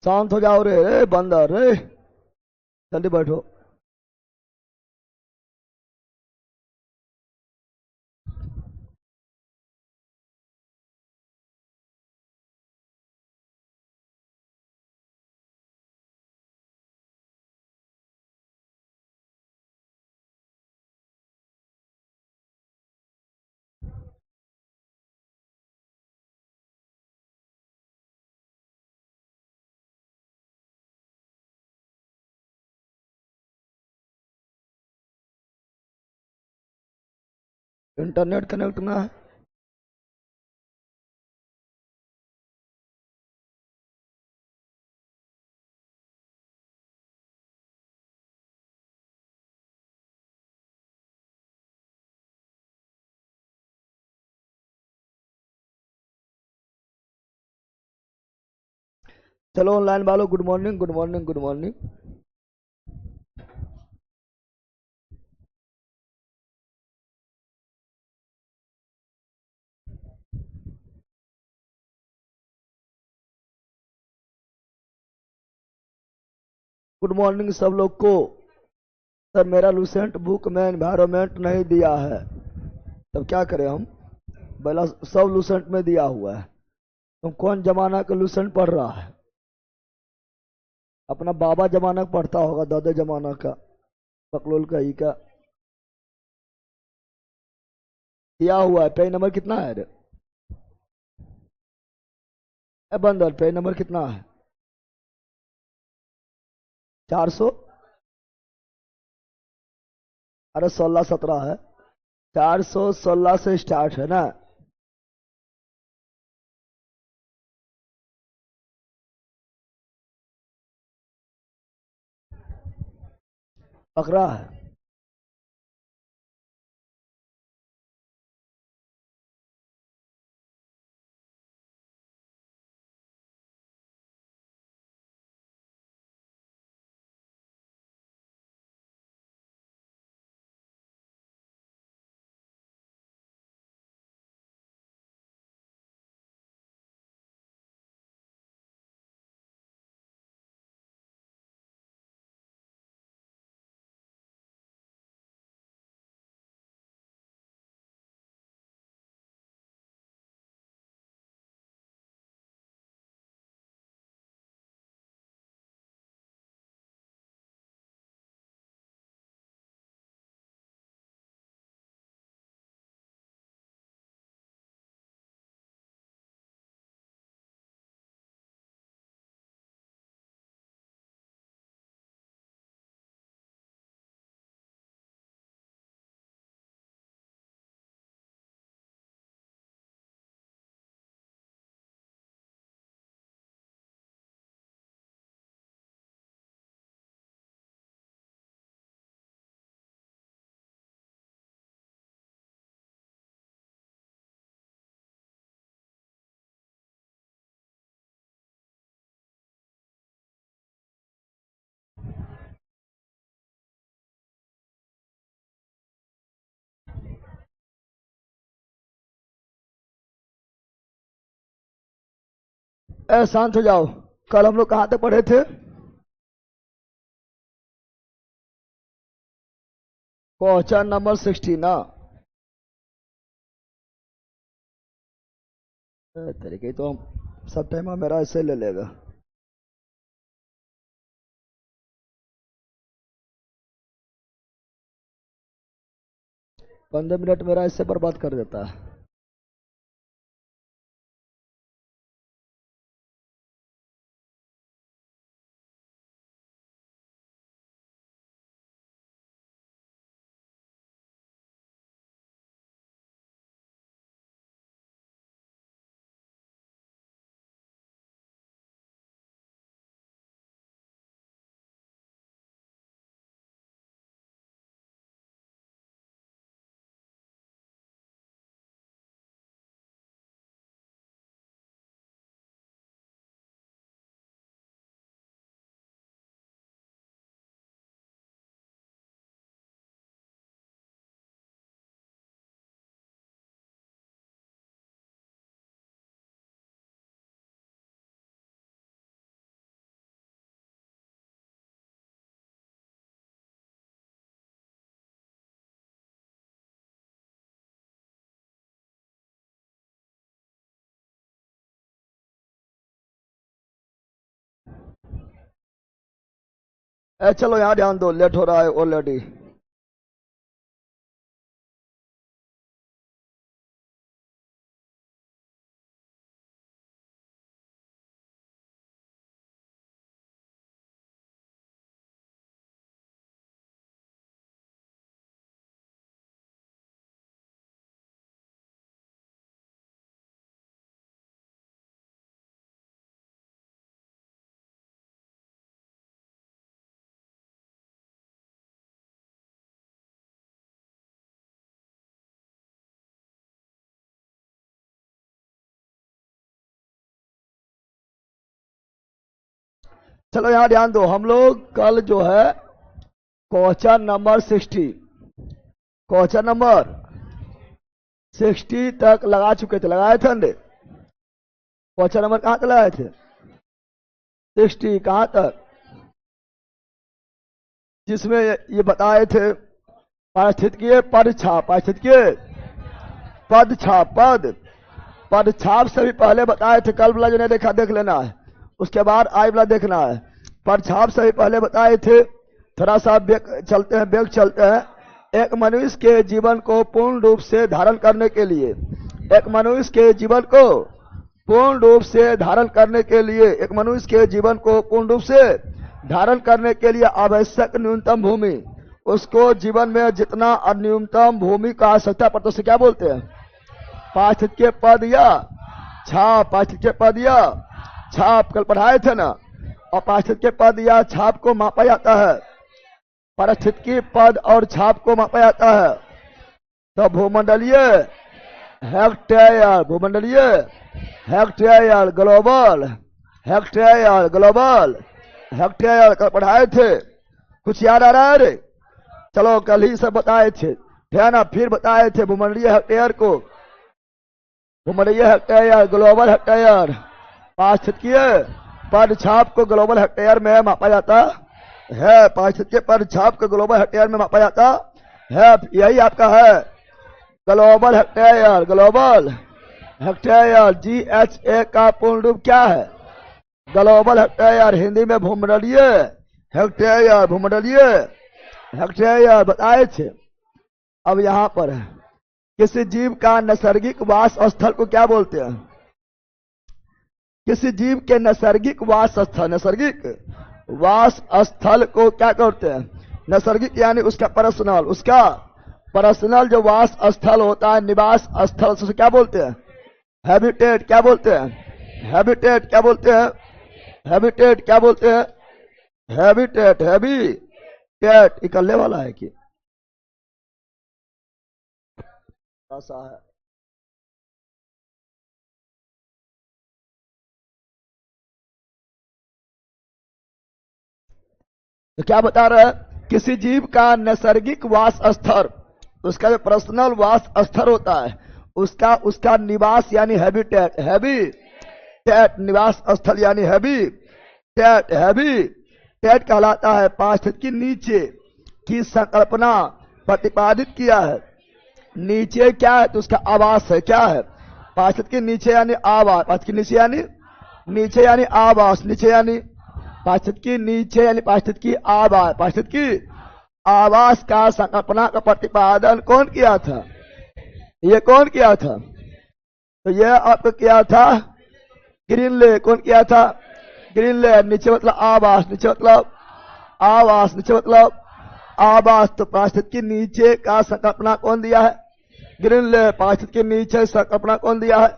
शांत हो जाओ रे रे बंदर रे। जल्दी बैठो। इंटरनेट कनेक्ट ना है। चलो ऑनलाइन वालों, good morning good morning good morning. Good morning सब लोग को। सर मेरा लूसेंट बुक में एनवायरमेंट नहीं दिया है, तब क्या करें हम? पहला सब लूसेंट में दिया हुआ है। तुम कौन जमाना का लूसेंट पढ़ रहा है? अपना बाबा जमाना का पढ़ता होगा, दादा जमाना का, बकलोल का ही का। दिया हुआ है। पेज नंबर कितना है रे? ए बंदर, पेज नंबर कितना है? 400? अरे 16-17 है। 416 से स्टार्ट है ना? पकड़ा है। ए शांत हो जाओ। कल हम लोग कहाँ तक पढ़े थे? क्वेश्चन नंबर 16 ना? तरीके तो हम सब टाइम मेरा ऐसे ले लेगा। 15 मिनट मेरा इससे बर्बाद कर देता है। चलो यहाँ ध्यान दो, लेट हो रहा है ऑलरेडी। चलो यहाँ ध्यान दो, हम लोग कल जो है क्वेश्चन नंबर 60, क्वेश्चन नंबर 60 तक लगा चुके थे, लगाए थे अंडे। क्वेश्चन नंबर कहाँ तक लगाए थे? 60 कहाँ तक? जिसमें ये बताए थे पारिस्थितिकीय पद छाप, पारिस्थितिकीय पद छाप, पद छाप से भी पहले बताए थे। कल वाला जो नहीं देखा देख लेना है, उसके बाद आज वाला देखना है। पद छाप से भी पहले बताए थे। थोड़ा सा चलते हैं, बेग चलते हैं। एक मनुष्य के जीवन को पूर्ण रूप से धारण करने के लिए, एक मनुष्य के जीवन को पूर्ण रूप से धारण करने के लिए, एक मनुष्य के जीवन को पूर्ण रूप से धारण करने के लिए आवश्यक न्यूनतम भूमि, उसको जीवन में जितना न्यूनतम भूमि का आवश्यकता पड़ता है उसे क्या बोलते हैं? पारिस्थितिकीय पद या छाप। पारिस्थितिकीय पद या छाप कल पढ़ाए थे ना। और पारिस्थितिकीय पद या छाप को मापा जाता है, पारिस्थितिकीय पद और छाप को मापा जाता है तो भूमंडलीय हेक्टेयर, भूमंडलीय hectare, global hectare, global hectare कल पढ़ाए थे। कुछ याद आ रहा है रे? चलो कल ही सब बताए थे, है ना। फिर बताए थे भूमंडलीय हेक्टेयर को, भूमंडलीय हेक्टेयर, ग्लोबल हेक्टेयर। पारिस्थितिकीय पद छाप को ग्लोबल हेक्टेयर में मापा जाता है, पारिस्थितिकीय पद छाप को ग्लोबल हेक्टेयर में मापा जाता है। यही आपका है global hectare, global hectare. GHA का पूर्ण रूप क्या है? ग्लोबल हेक्टेयर, हिंदी में भूमंडलीय हेक्टेयर, भूमंडलीय हेक्टेयर बताए थे। अब यहां पर है, किसी जीव का नैसर्गिक वास स्थल को क्या बोलते हैं? किसी जीव के नैसर्गिक वास स्थल, नैसर्गिक वास स्थल को क्या करते हैं? नैसर्गिक यानी उसका पर्सनल, उसका पर्सनल जो वास स्थल होता है, निवास स्थल, उसे क्या बोलते हैं? हैबिटेट। क्या बोलते हैं? हैबिटेट। क्या बोलते हैं? हैबिटेट। क्या बोलते हैं? हैबिटेट। हैबिटेट इकल्ले वाला है कि ऐसा है? तो क्या बता रहा है? किसी जीव का नैसर्गिक वास स्थल, उसका जो पर्सनल वास स्थल होता है, उसका निवास यानी हैबिटेट, हैबिटेट निवास स्थल यानी हैबिटेट, हैबिटेट कहलाता है। पारिस्थितिकी नीचे की संकल्पना प्रतिपादित किया है। नीचे क्या है? तो उसका आवास है। क्या है? पारिस्थितिकी नीचे यानी आवास, पारिस्थितिकी नीचे यानी नीचे यानी आवास, नीचे यानी पारिस्थितिकी नीचे यानी पारिस्थितिकी आवास, पारिस्थितिकी आवास का संकल्पना का प्रतिपादन कौन किया था? ये कौन किया था? तो ये आपको किया था ग्रीनलैंड। कौन किया था? ग्रीनलैंड। नीचे मतलब आवास, नीचे मतलब आवास, नीचे मतलब आवास। तो पारिस्थितिकी नीचे का संकल्पना कौन दिया है? ग्रीनलैंड। पारिस्थितिकी नीचे संकल्पना कौन दिया है?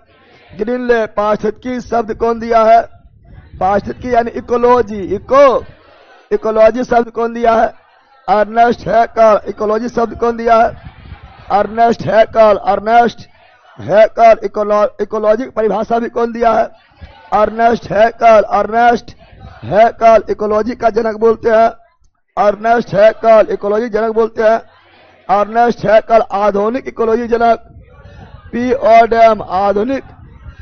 ग्रीनलैंड। पारिस्थितिकी शब्द कौन दिया है? पारिस्थितिकी यानी इकोलॉजी, इकोलॉजी शब्द कौन दिया है? Ernest hacker. इकोलॉजी शब्द कौन दिया है? Ernest Haeckel. Ernest hacker. Ecology की परिभाषा भी कौन दिया है? Ernest Haeckel. अर्नेस्ट हैकर इकोलॉजी का जनक बोलते हैं। अर्नेस्ट हैकर इकोलॉजी जनक बोलते हैं। अर्नेस्ट हैकर आधुनिक इकोलॉजी जनक। पी ऑडम आधुनिक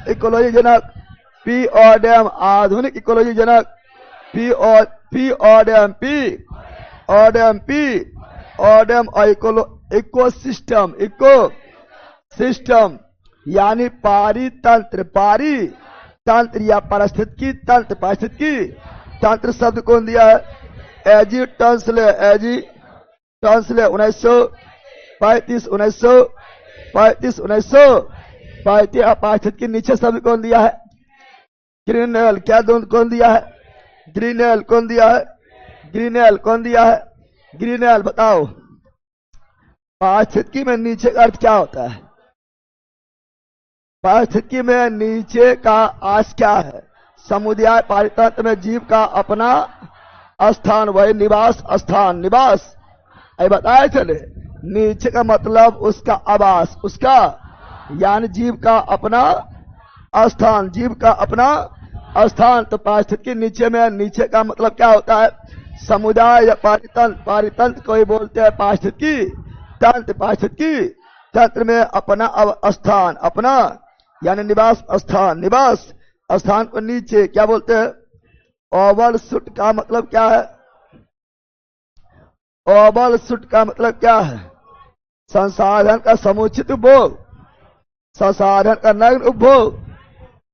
इकोलॉजी जनक। पी ऑडम आधुनिक इकोलॉजी जनक। पी ऑडम इकोसिस्टम, इकोसिस्टम यानी पारितंत्र, पारितंत्र या पारिस्थितिकी तंत्र। पारिस्थितिकी तंत्र शब्द कौन दिया है? एजी टंसले 1935 पारिस्थितिकी के नीचे शब्द कौन दिया है? ग्रीनेल। क्या कौन दिया है? ग्रीनेल। कौन दिया है? ग्रीनेल। कौन दिया है? ग्रीनेल। बताओ पारिस्थितिकी में नीचे का अर्थ क्या होता है? पारिस्थितिकी में नीचे का अर्थ क्या है? समुदाय पारितंत्र में जीव का अपना स्थान, वही निवास स्थान। निवास ये बताए चले। नीचे का मतलब उसका आवास, उसका यानी जीव का अपना स्थान, जीव का अपना स्थान। तो पारिस्थितिकी नीचे में नीचे का मतलब क्या होता है? समुदाय या पारितंत्र। पारितंत्र को ही बोलते हैं पारिस्थितिकी तंत्र। पारिस्थितिकी तंत्र में अपना स्थान, अपना यानी निवास स्थान। निवास स्थान को नीचे क्या बोलते हैं? ओवरशूट का मतलब क्या है? ओवरशूट का मतलब क्या है? संसाधन का समुचित उपभोग, संसाधन का नग्न उपभोग,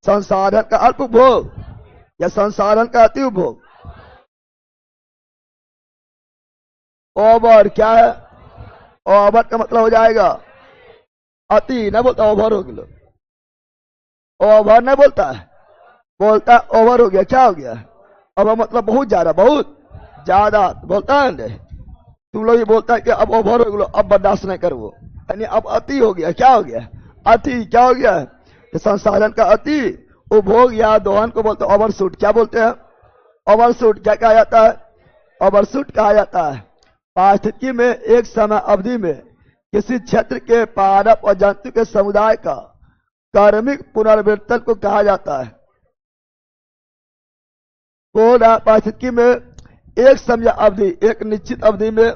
संसाधन का अल्प उपभोग या संसाधन का अति उपभोग। ओवर क्या है? ओवर का मतलब हो जाएगा अति। न बोलता ओवर हो गया, ओवर न बोलता है, बोलता ओवर हो गया। क्या हो गया? ओवर मतलब बहुत ज्यादा, बहुत ज्यादा बोलता है। तुम लोग ये बोलता है कि अब ओवर हो गया, अब बर्दाश्त नहीं कर वो, यानी अब अति हो गया। क्या हो गया? अति। क्या हो गया? संसाधन का अति उपभोग या दोहन को बोलते हैं ओवरशूट। क्या बोलते हैं? ओवरशूट। क्या कहा जाता है? ओवरशूट कहा जाता है। पारिस्थितिकी में एक समय अवधि में किसी क्षेत्र के पारप और जंतु के समुदाय का कार्मिक पुनर्वितरण को कहा जाता है। पारिस्थितिकी में एक समय अवधि, एक निश्चित अवधि में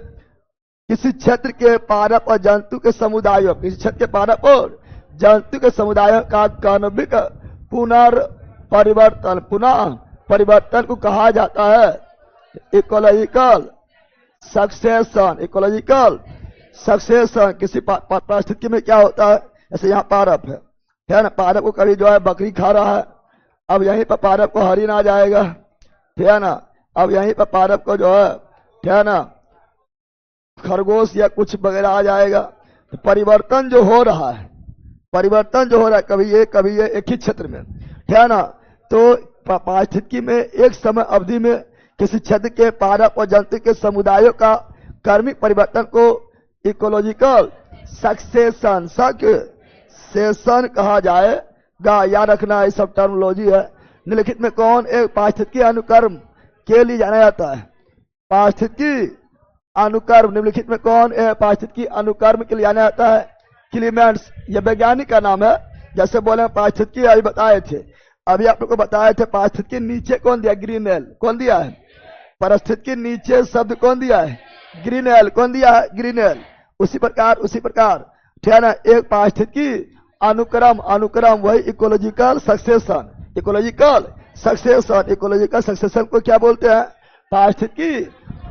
किसी क्षेत्र के पारप और जंतु के समुदायों, किसी क्षेत्र के पारप और जंतु के समुदायों का कार्मिक पुनर्परिवर्तन, पुनः परिवर्तन को कहा जाता है इकोलॉजिकल सक्सेशन। Ecological succession. किसी पारिस्थितिकी में क्या होता है? जैसे यहाँ पारप है ना, पारप को कभी जो है बकरी खा रहा है, अब यहीं पर पारप को हरिन आ जाएगा, ठीक है ना। अब यहीं पर पारप को जो है ना खरगोश या कुछ वगैरह आ जाएगा। तो परिवर्तन जो हो रहा है, परिवर्तन जो हो रहा है, कभी ये एक ही क्षेत्र में, ठीक है ना। तो पारिस्थितिकी में एक समय अवधि में किसी क्षेत्र के पारप और जंतु के समुदायों का कार्मिक परिवर्तन को इकोलॉजिकल सक्सेशन, सक्सेशन कहा जाएगा। याद रखना, ये सब टर्मोलॉजी है। निम्नलिखित में कौन एक पारिस्थितिकी अनुक्रम के लिए जाना जाता है? पारिस्थितिकी अनुक्रम। निम्नलिखित में कौन पारिस्थितिकी अनुक्रम के लिए जाना जाता है? क्लीमेंट्स। यह वैज्ञानिक का नाम है। जैसे बोले पारिस्थितिकी अभी बताए थे, अभी आप लोग को बताए थे पारिस्थितिकी नीचे कौन दिया? ग्रीनेल। कौन दिया है? पारिस्थितिकी नीचे शब्द कौन दिया है? ग्रीनेल। कौन दिया है? ग्रीनेल। उसी प्रकार ठीक है ना, एक पारिस्थितिकी अनुक्रम, अनुक्रम वही ecological succession. Ecological succession, ecological succession को क्या बोलते हैं? पारिस्थितिकी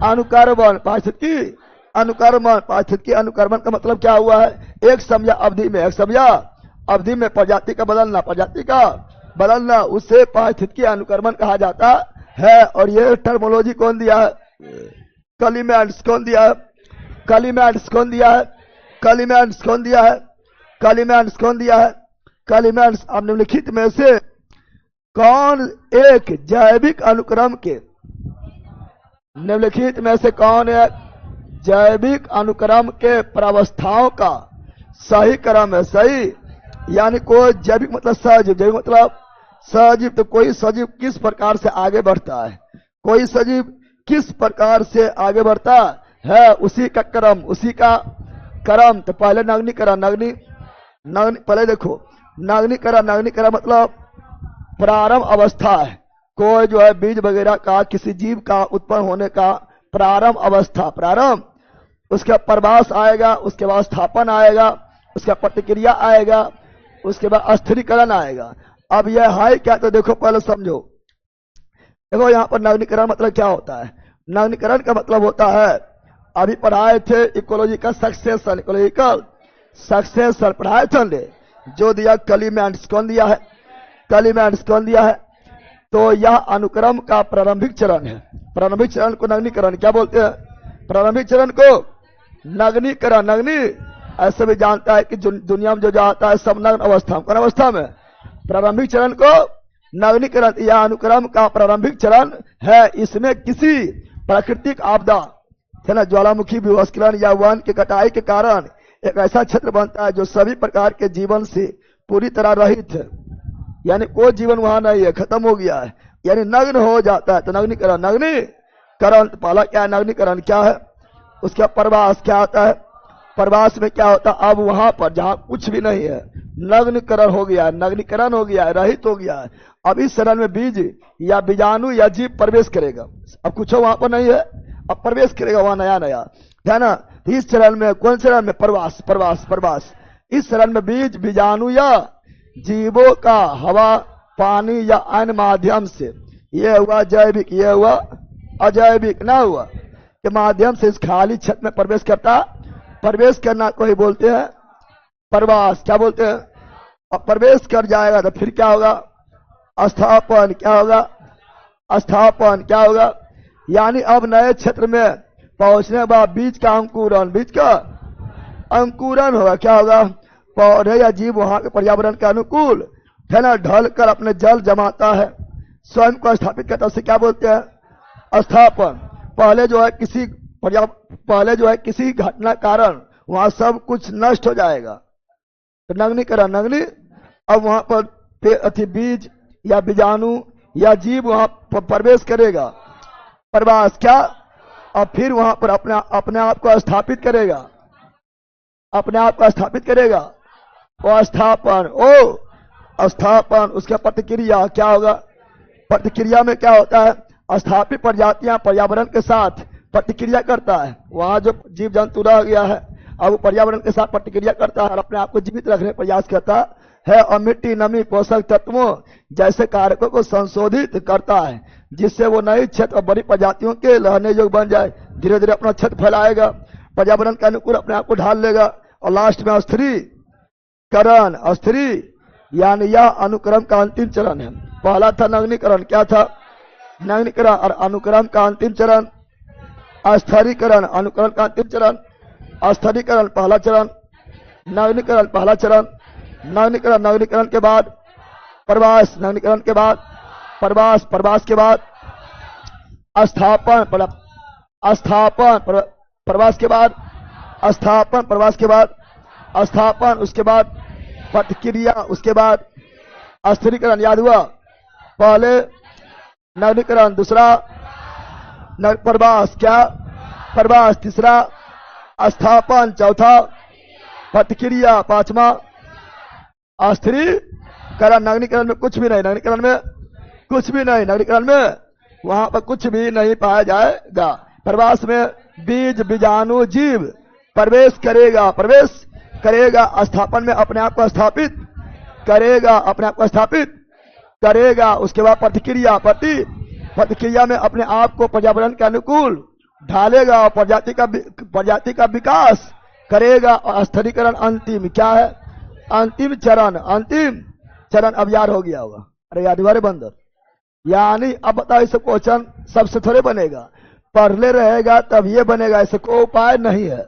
अनुक्रमण। पारिस्थितिकी अनुक्रमण। पारिस्थितिकी अनुक्रमण का मतलब क्या हुआ है? एक समय अवधि में, एक समय अवधि में प्रजाति का बदलना, प्रजाति का बदलना, उसे पारिस्थितिकी अनुक्रमण कहा जाता है। और ये टर्मोलॉजी कौन दिया है? क्लीमेंट्स। कौन दिया है? क्लीमेंट्स। कौन दिया है? क्लीमेंट्स। कौन दिया है? क्लीमेंट्स। कौन दिया है? क्लीमेंट्स। अब निम्नलिखित में से कौन एक जैविक अनुक्रम के, निम्नलिखित में से कौन एक जैविक अनुक्रम के प्रावस्थाओं का सही क्रम है? सही यानी कोई जैविक मतलब सजीव, जैविक मतलब सजीव। तो कोई सजीव किस प्रकार से आगे बढ़ता है, कोई सजीव किस प्रकार से आगे बढ़ता है, उसी का क्रम, उसी का क्रम। तो पहले नग्नीकरण, पहले देखो नग्नीकरण। नग्नीकरण मतलब प्रारंभ अवस्था है, कोई जो है बीज वगैरह का, किसी जीव का उत्पन्न होने का प्रारंभ अवस्था, प्रारंभ। उसके बाद प्रवास आएगा, उसके बाद स्थापन आएगा, उसका प्रतिक्रिया आएगा, उसके बाद स्थिरीकरण आएगा। अब यह है क्या? तो देखो पहले समझो। देखो यहाँ पर नग्नीकरण मतलब क्या होता है? नग्नीकरण का मतलब होता है, अभी पढ़ाए थे इकोलॉजिकल सक्सेशन। इकोलॉजिकल सक्सेशन पढ़ाए थे, जो दिया क्लीमेंट्स। कौन दिया है? क्लीमेंट्स। कौन दिया है? तो यह अनुक्रम का प्रारंभिक चरण है। प्रारंभिक चरण को नग्नीकरण क्या बोलते हैं? प्रारंभिक चरण को नग्नीकरण। नग्नी ऐसे भी जानता है कि दुनिया में जो आता है सब नग्न अवस्था में। कौन अवस्था में? प्रारंभिक चरण को नग्नीकरण। यह अनुक्रम का प्रारंभिक चरण है। इसमें किसी प्राकृतिक आपदा है ना, ज्वालामुखी विस्फोलन या वन की कटाई के कारण एक ऐसा क्षेत्र बनता है जो सभी प्रकार के जीवन से पूरी तरह रहित है, यानी कोई जीवन वहां नहीं है, खत्म हो गया है, यानी नग्न हो जाता है। तो नग्नीकरण। नग्नीकरण पहला क्या है? नग्नीकरण क्या है? उसका प्रवास क्या आता है? प्रवास में क्या होता है? अब वहां पर जहां कुछ भी नहीं है नग्नीकरण हो गया है, नग्नीकरण हो गया है, रहित हो गया है। अब इस चरण में बीज या बीजाणु या जीव प्रवेश करेगा। अब कुछ वहां पर नहीं है, अब प्रवेश करेगा वहां नया नया, है ना। इस चरण में, कौन चरण में? प्रवास प्रवास प्रवास। इस चरण में बीज बीजाणु या जीवों का हवा, पानी या अन्य माध्यम से, ये हुआ जैविक, ये हुआ अजैविक, ना हुआ, के माध्यम से इस खाली क्षेत्र में प्रवेश करता। प्रवेश करना को ही बोलते हैं प्रवास। क्या बोलते हैं? अब प्रवेश कर जाएगा तो फिर क्या होगा? स्थापन। क्या होगा? स्थापन। क्या होगा? यानी अब नए क्षेत्र में पहुंचने के बाद बीज का अंकुरण, बीज का अंकुरण होगा। क्या होगा? पौधे या जीव वहां के पर्यावरण के अनुकूल, है ना, ढल कर अपने जल जमाता है, स्वयं को स्थापित करता है। उसे क्या बोलते हैं? स्थापन। पहले जो है किसी घटना कारण वहां सब कुछ नष्ट हो जाएगा, तो नग्नीकरण। नग्नी अब वहां पर बीज या बीजाणु या जीव वहां पर प्रवेश करेगा। प्रवास क्या? और फिर वहां पर अपने आप को स्थापित करेगा, अपने आप को स्थापित करेगा। वो स्थापन। ओ स्थापन। उसका प्रतिक्रिया क्या होगा? प्रतिक्रिया में क्या होता है? स्थापित प्रजातियां पर्यावरण के साथ प्रतिक्रिया करता है। वहां जो जीव जंतु रह गया है अब वो पर्यावरण के साथ प्रतिक्रिया करता है और अपने आप को जीवित रखने का प्रयास करता है, और मिट्टी, नमी, पोषक तत्वों जैसे कारकों को संशोधित करता है, जिससे वो नई क्षेत्र और बड़ी प्रजातियों के रहने योग्य बन जाए। धीरे धीरे अपना क्षेत्र फैलाएगा, पर्यावरण के अनुकूल अपने आप को ढाल लेगा, और लास्ट में स्थिरीकरण। स्थिरी यानी यह अनुक्रम का अंतिम चरण है। पहला था नग्नीकरण। क्या था? नग्नीकरण। और अनुक्रम का अंतिम चरण अस्थिरीकरण। अनुकरण का अंतिम चरण अस्थिरीकरण पहला चरण, नग्नीकरण पहला चरण, नग्नीकरण। नग्नीकरण के बाद प्रवास, नग्नीकरण के बाद प्रवास, प्रवास के बाद स्थापन, स्थापन, प्रवास के बाद स्थापन, प्रवास के बाद स्थापन, उसके बाद प्रतिक्रिया, उसके बाद अस्थिरीकरण। याद हुआ? पहले नग्नीकरण, दूसरा प्रवास, क्या? प्रवास, तीसरा स्थापन, चौथा प्रतिक्रिया, पांचवा अस्थिरीकरण। नग्नीकरण में कुछ भी नहीं, नग्नीकरण में कुछ भी नहीं, नग्नीकरण में वहां पर कुछ भी नहीं पाया जाएगा। प्रवास में बीज बीजाणु जीव प्रवेश करेगा, प्रवेश करेगा। स्थापन में अपने आप को स्थापित करेगा, अपने आप को स्थापित करेगा। उसके बाद प्रतिक्रिया, प्रतिक्रिया में अपने आप को पर्यावरण के अनुकूल ढालेगा और प्रजाति का विकास करेगा। और अस्थिरीकरण अंतिम क्या है? अंतिम चरण। अंतिम चरण अब याद हो गया होगा। अरे याद हुआ रे बंदर? यानी अब बताओ, इसे क्वेश्चन सबसे थोड़े बनेगा, पढ़ले रहेगा तब ये बनेगा, ऐसे कोई उपाय नहीं है।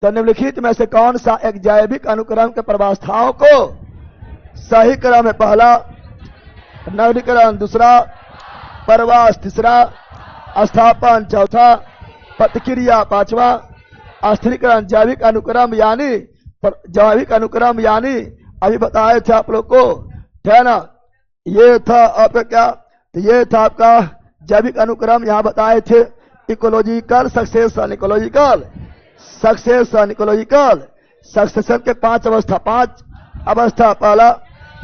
तो निम्नलिखित में से कौन सा एक जैविक अनुक्रम के प्रवस्थाओं को सही क्रम है? पहला नग्नीकरण, दूसरा प्रवास, तीसरा स्थापन, चौथा प्रतिक्रिया, पांचवा अस्थिरीकरण। जैविक अनुक्रम यानी अभी बताए थे आप लोग को, है ना। ये था आपका क्या? तो ये था आपका जैविक अनुक्रम, यहाँ बताए थे ecological succession, ecological succession, ecological succession के 5 अवस्था, 5 अवस्था। पहला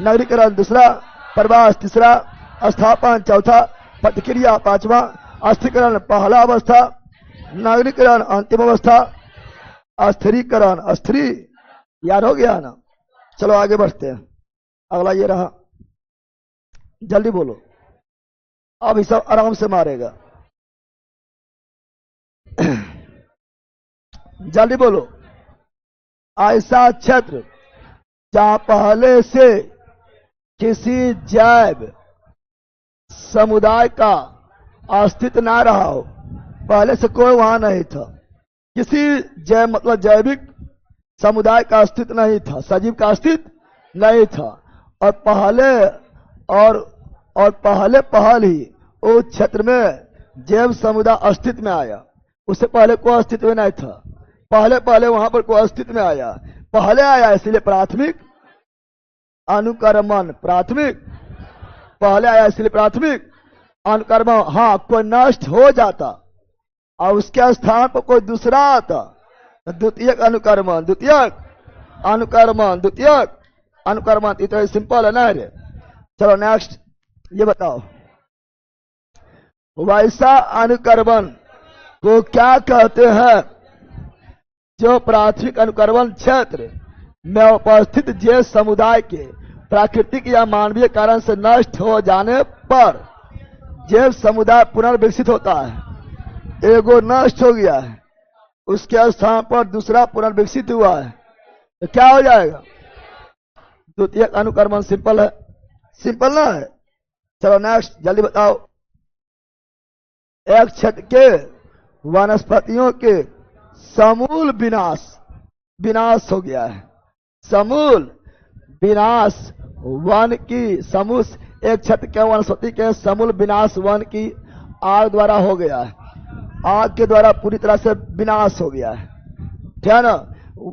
नगरीकरण, दूसरा प्रवास, तीसरा स्थापन, चौथा प्रतिक्रिया, पांचवा अस्थिरीकरण। पहला अवस्था नगरीकरण, अंतिम अवस्था अस्थिरीकरण। अस्थिरी याद हो गया ना? चलो आगे बढ़ते हैं। अगला ये रहा, जल्दी बोलो, अब सब आराम से मारेगा। जल्दी बोलो। ऐसा क्षेत्र जहां पहले से किसी जैव समुदाय का अस्तित्व ना रहा हो, पहले से कोई वहां नहीं था, किसी मतलब जैविक समुदाय का अस्तित्व नहीं था, सजीव का अस्तित्व नहीं था, और पहल ही उस क्षेत्र में जैव समुदाय अस्तित्व में आया। उससे पहले कोई अस्तित्व नहीं था, पहले वहां पर कोई अस्तित्व में आया, पहले आया, इसलिए प्राथमिक अनुक्रमण, पहले आया इसलिए प्राथमिक अनुक्रमण। हाँ, कोई नष्ट हो जाता और उसके स्थान पर कोई दूसरा आता, द्वितीयक अनुक्रमण, इतना सिंपल है ना रे। चलो नेक्स्ट, ये बताओ वैसा अनुक्रमण को क्या कहते हैं जो प्राथमिक अनुक्रमण क्षेत्र में उपस्थित जैव समुदाय के प्राकृतिक या मानवीय कारण से नष्ट हो जाने पर जैव समुदाय पुनर्विकसित होता है। एगो नष्ट हो गया है, उसके स्थान पर दूसरा पुनर्विकसित हुआ है, तो क्या हो जाएगा? द्वितीय अनुक्रमण। सिंपल है, सिंपल ना है। चलो नेक्स्ट, जल्दी बताओ। एक क्षेत्र के वनस्पतियों के समूल विनाश हो गया है, समूल विनाश वन की समूल, एक क्षेत्र के वनस्पति के समूल विनाश वन की आग द्वारा हो गया है, आग के द्वारा पूरी तरह से विनाश हो गया है, ठीक है ना।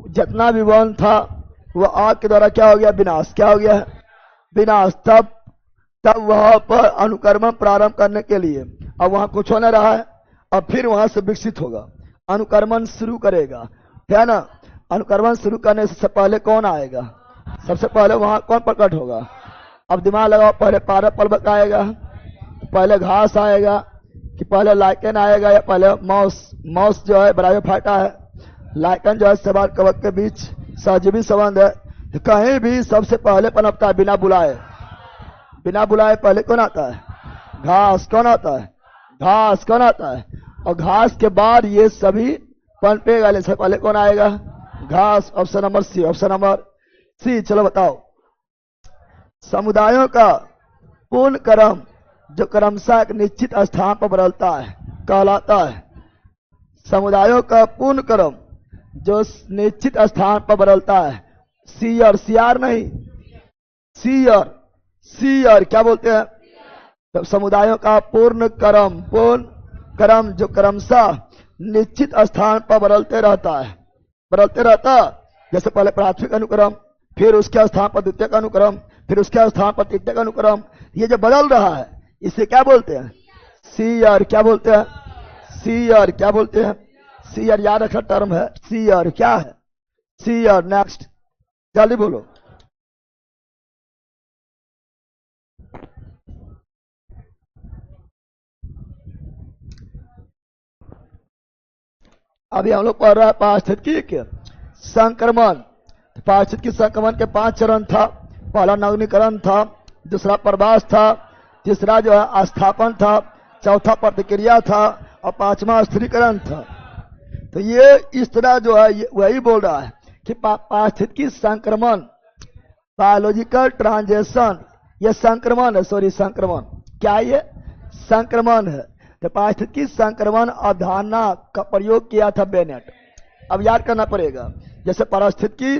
जितना भी वन था वो आग के द्वारा क्या हो गया? विनाश। क्या हो गया है? विनाश। तब वहां पर अनुक्रमण प्रारंभ करने के लिए, अब वहां कुछ होने रहा है, अब फिर वहां से विकसित होगा, अनुक्रमण शुरू करेगा, ठीक है ना। अनुक्रमण शुरू करने से पहले कौन आएगा? सबसे पहले वहां कौन प्रकट होगा? अब दिमाग लगाओ, पहले पारक पर्वत आएगा, पहले घास आएगा, कि पहले लाइकन आएगा, या पहले माउस जो है ब्रायोफाइटा है, लाइकन जो है शैवाल कवक के बीच सहजीवी संबंध है। तो कहीं भी सबसे पहले पनपता है बिना बुलाए, बिना बुलाए पहले कौन आता है? घास। कौन आता है? घास। कौन आता है? और घास के बाद ये सभी पनपेगा, लेकिन पहले कौन आएगा? घास। Option number C, option number C. चलो बताओ, समुदायों का पूर्ण क्रम जो क्रमशः एक निश्चित स्थान पर बदलता है कहलाता है। समुदायों का पूर्ण क्रम जो निश्चित स्थान पर बदलता है, सीयर, सीआर नहीं, सीयर, सीयर क्या बोलते हैं? तो समुदायों का पूर्ण क्रम जो क्रमशः निश्चित स्थान पर बदलते रहता है, जैसे पहले प्राथमिक अनुक्रम, फिर उसके स्थान पर द्वितीयक अनुक्रम, फिर उसके स्थान पर तृतीयक अनुक्रम, ये जो बदल रहा है इसे क्या बोलते हैं? सीयर। क्या बोलते हैं? सीयर। क्या बोलते हैं? सीयर। याद रखा टर्म है सीयर। क्या है? सीयर। नेक्स्ट, जल्दी बोलो। अभी हम लोग पढ़ रहे हैं पारिस्थितिकी संक्रमण। पारिस्थितिकी संक्रमण के 5 चरण था। पहला नवीनीकरण था, दूसरा प्रवास था, तीसरा जो है अस्थापन था, चौथा प्रतिक्रिया था, और 5वां स्थिरीकरण था। तो ये इस तरह जो है वही बोल रहा है कि पारिस्थितिकी संक्रमण, बायोलॉजिकल ट्रांजिशन, ये संक्रमण है, सॉरी संक्रमण, क्या ये? संक्रमण है। तो पारिस्थितिकी संक्रमण अवधारणा का प्रयोग किया था बेनेट। अब याद करना पड़ेगा, जैसे पारिस्थितिकी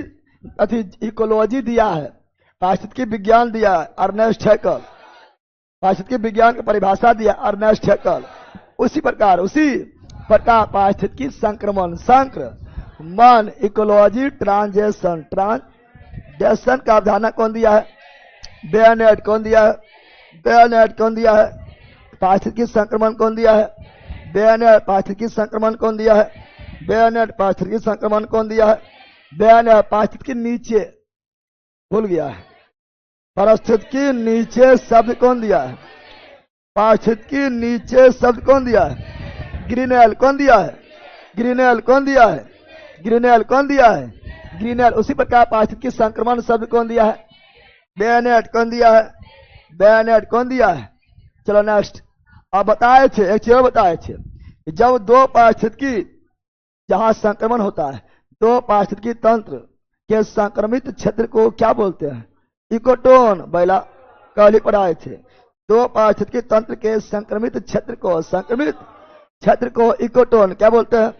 इकोलॉजी दिया है, पारिस्थितिकी विज्ञान दिया है अर्नेस्ट हैकल, पारिस्थितिकी विज्ञान की परिभाषा दिया अर्नेस्ट हैकल, उसी प्रकार पारिस्थितिकी संक्रमण, संक्रमण, इकोलॉजी, ट्रांजिशन का अवधारणा कौन दिया है? बेनेट। कौन दिया है? बेनेट। कौन दिया है? पारिस्थितिकी संक्रमण कौन दिया है? बेनेट। पारिस्थितिकी संक्रमण कौन दिया है? बेनेट। पारिस्थितिकी संक्रमण कौन दिया है? बेनेट। पारिस्थितिकी नीचे भूल गया है, पारिस्थितिकी नीचे शब्द कौन दिया है? पारिस्थितिकी नीचे शब्द कौन दिया है? ग्रीनेल। कौन दिया है? ग्रीनेल। कौन दिया है? ग्रीनेल। कौन दिया है? ग्रीनेल। उसी प्रकार पारिस्थितिकी संक्रमण शब्द कौन दिया है? बेनेट। कौन दिया है? बेनेट। कौन दिया है? चलो नेक्स्ट। अब बताए थे, एक चीज बताए थे, जब दो पारिस्थितिकी जहां संक्रमण होता है, दो पारिस्थितिकी तंत्र के संक्रमित क्षेत्र को क्या बोलते हैं? इकोटोन। पहला कल ही पढ़ाए थे। दो पारिस्थितिकी तंत्र के संक्रमित क्षेत्र को इकोटोन क्या बोलते हैं?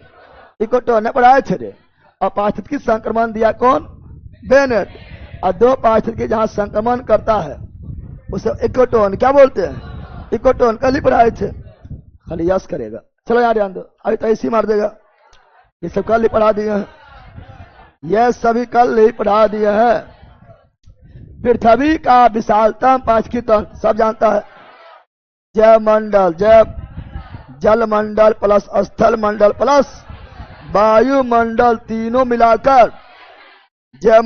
इकोटोन ने पढ़ाए थे। और पारिस्थितिकी संक्रमण दिया कौन? बेनेट। और दो पारिस्थितिकी जहां संक्रमण करता है उसे इकोटोन क्या बोलते हैं? इकोटोन कल ही पढ़ाए थे। खाली यस करेगा। चलो यार ध्यान दो, अभी तो ऐसे ही मार देगा। ये सब कल ही पढ़ा दिए हैं, यह सभी कल ही पढ़ा दिए हैं। पृथ्वी का विशालतम पारिस्थितिकी तंत्र सब जानता है। जैव मंडल, जल मंडल प्लस स्थल मंडल प्लस वायुमंडल तीनों मिलाकर जैव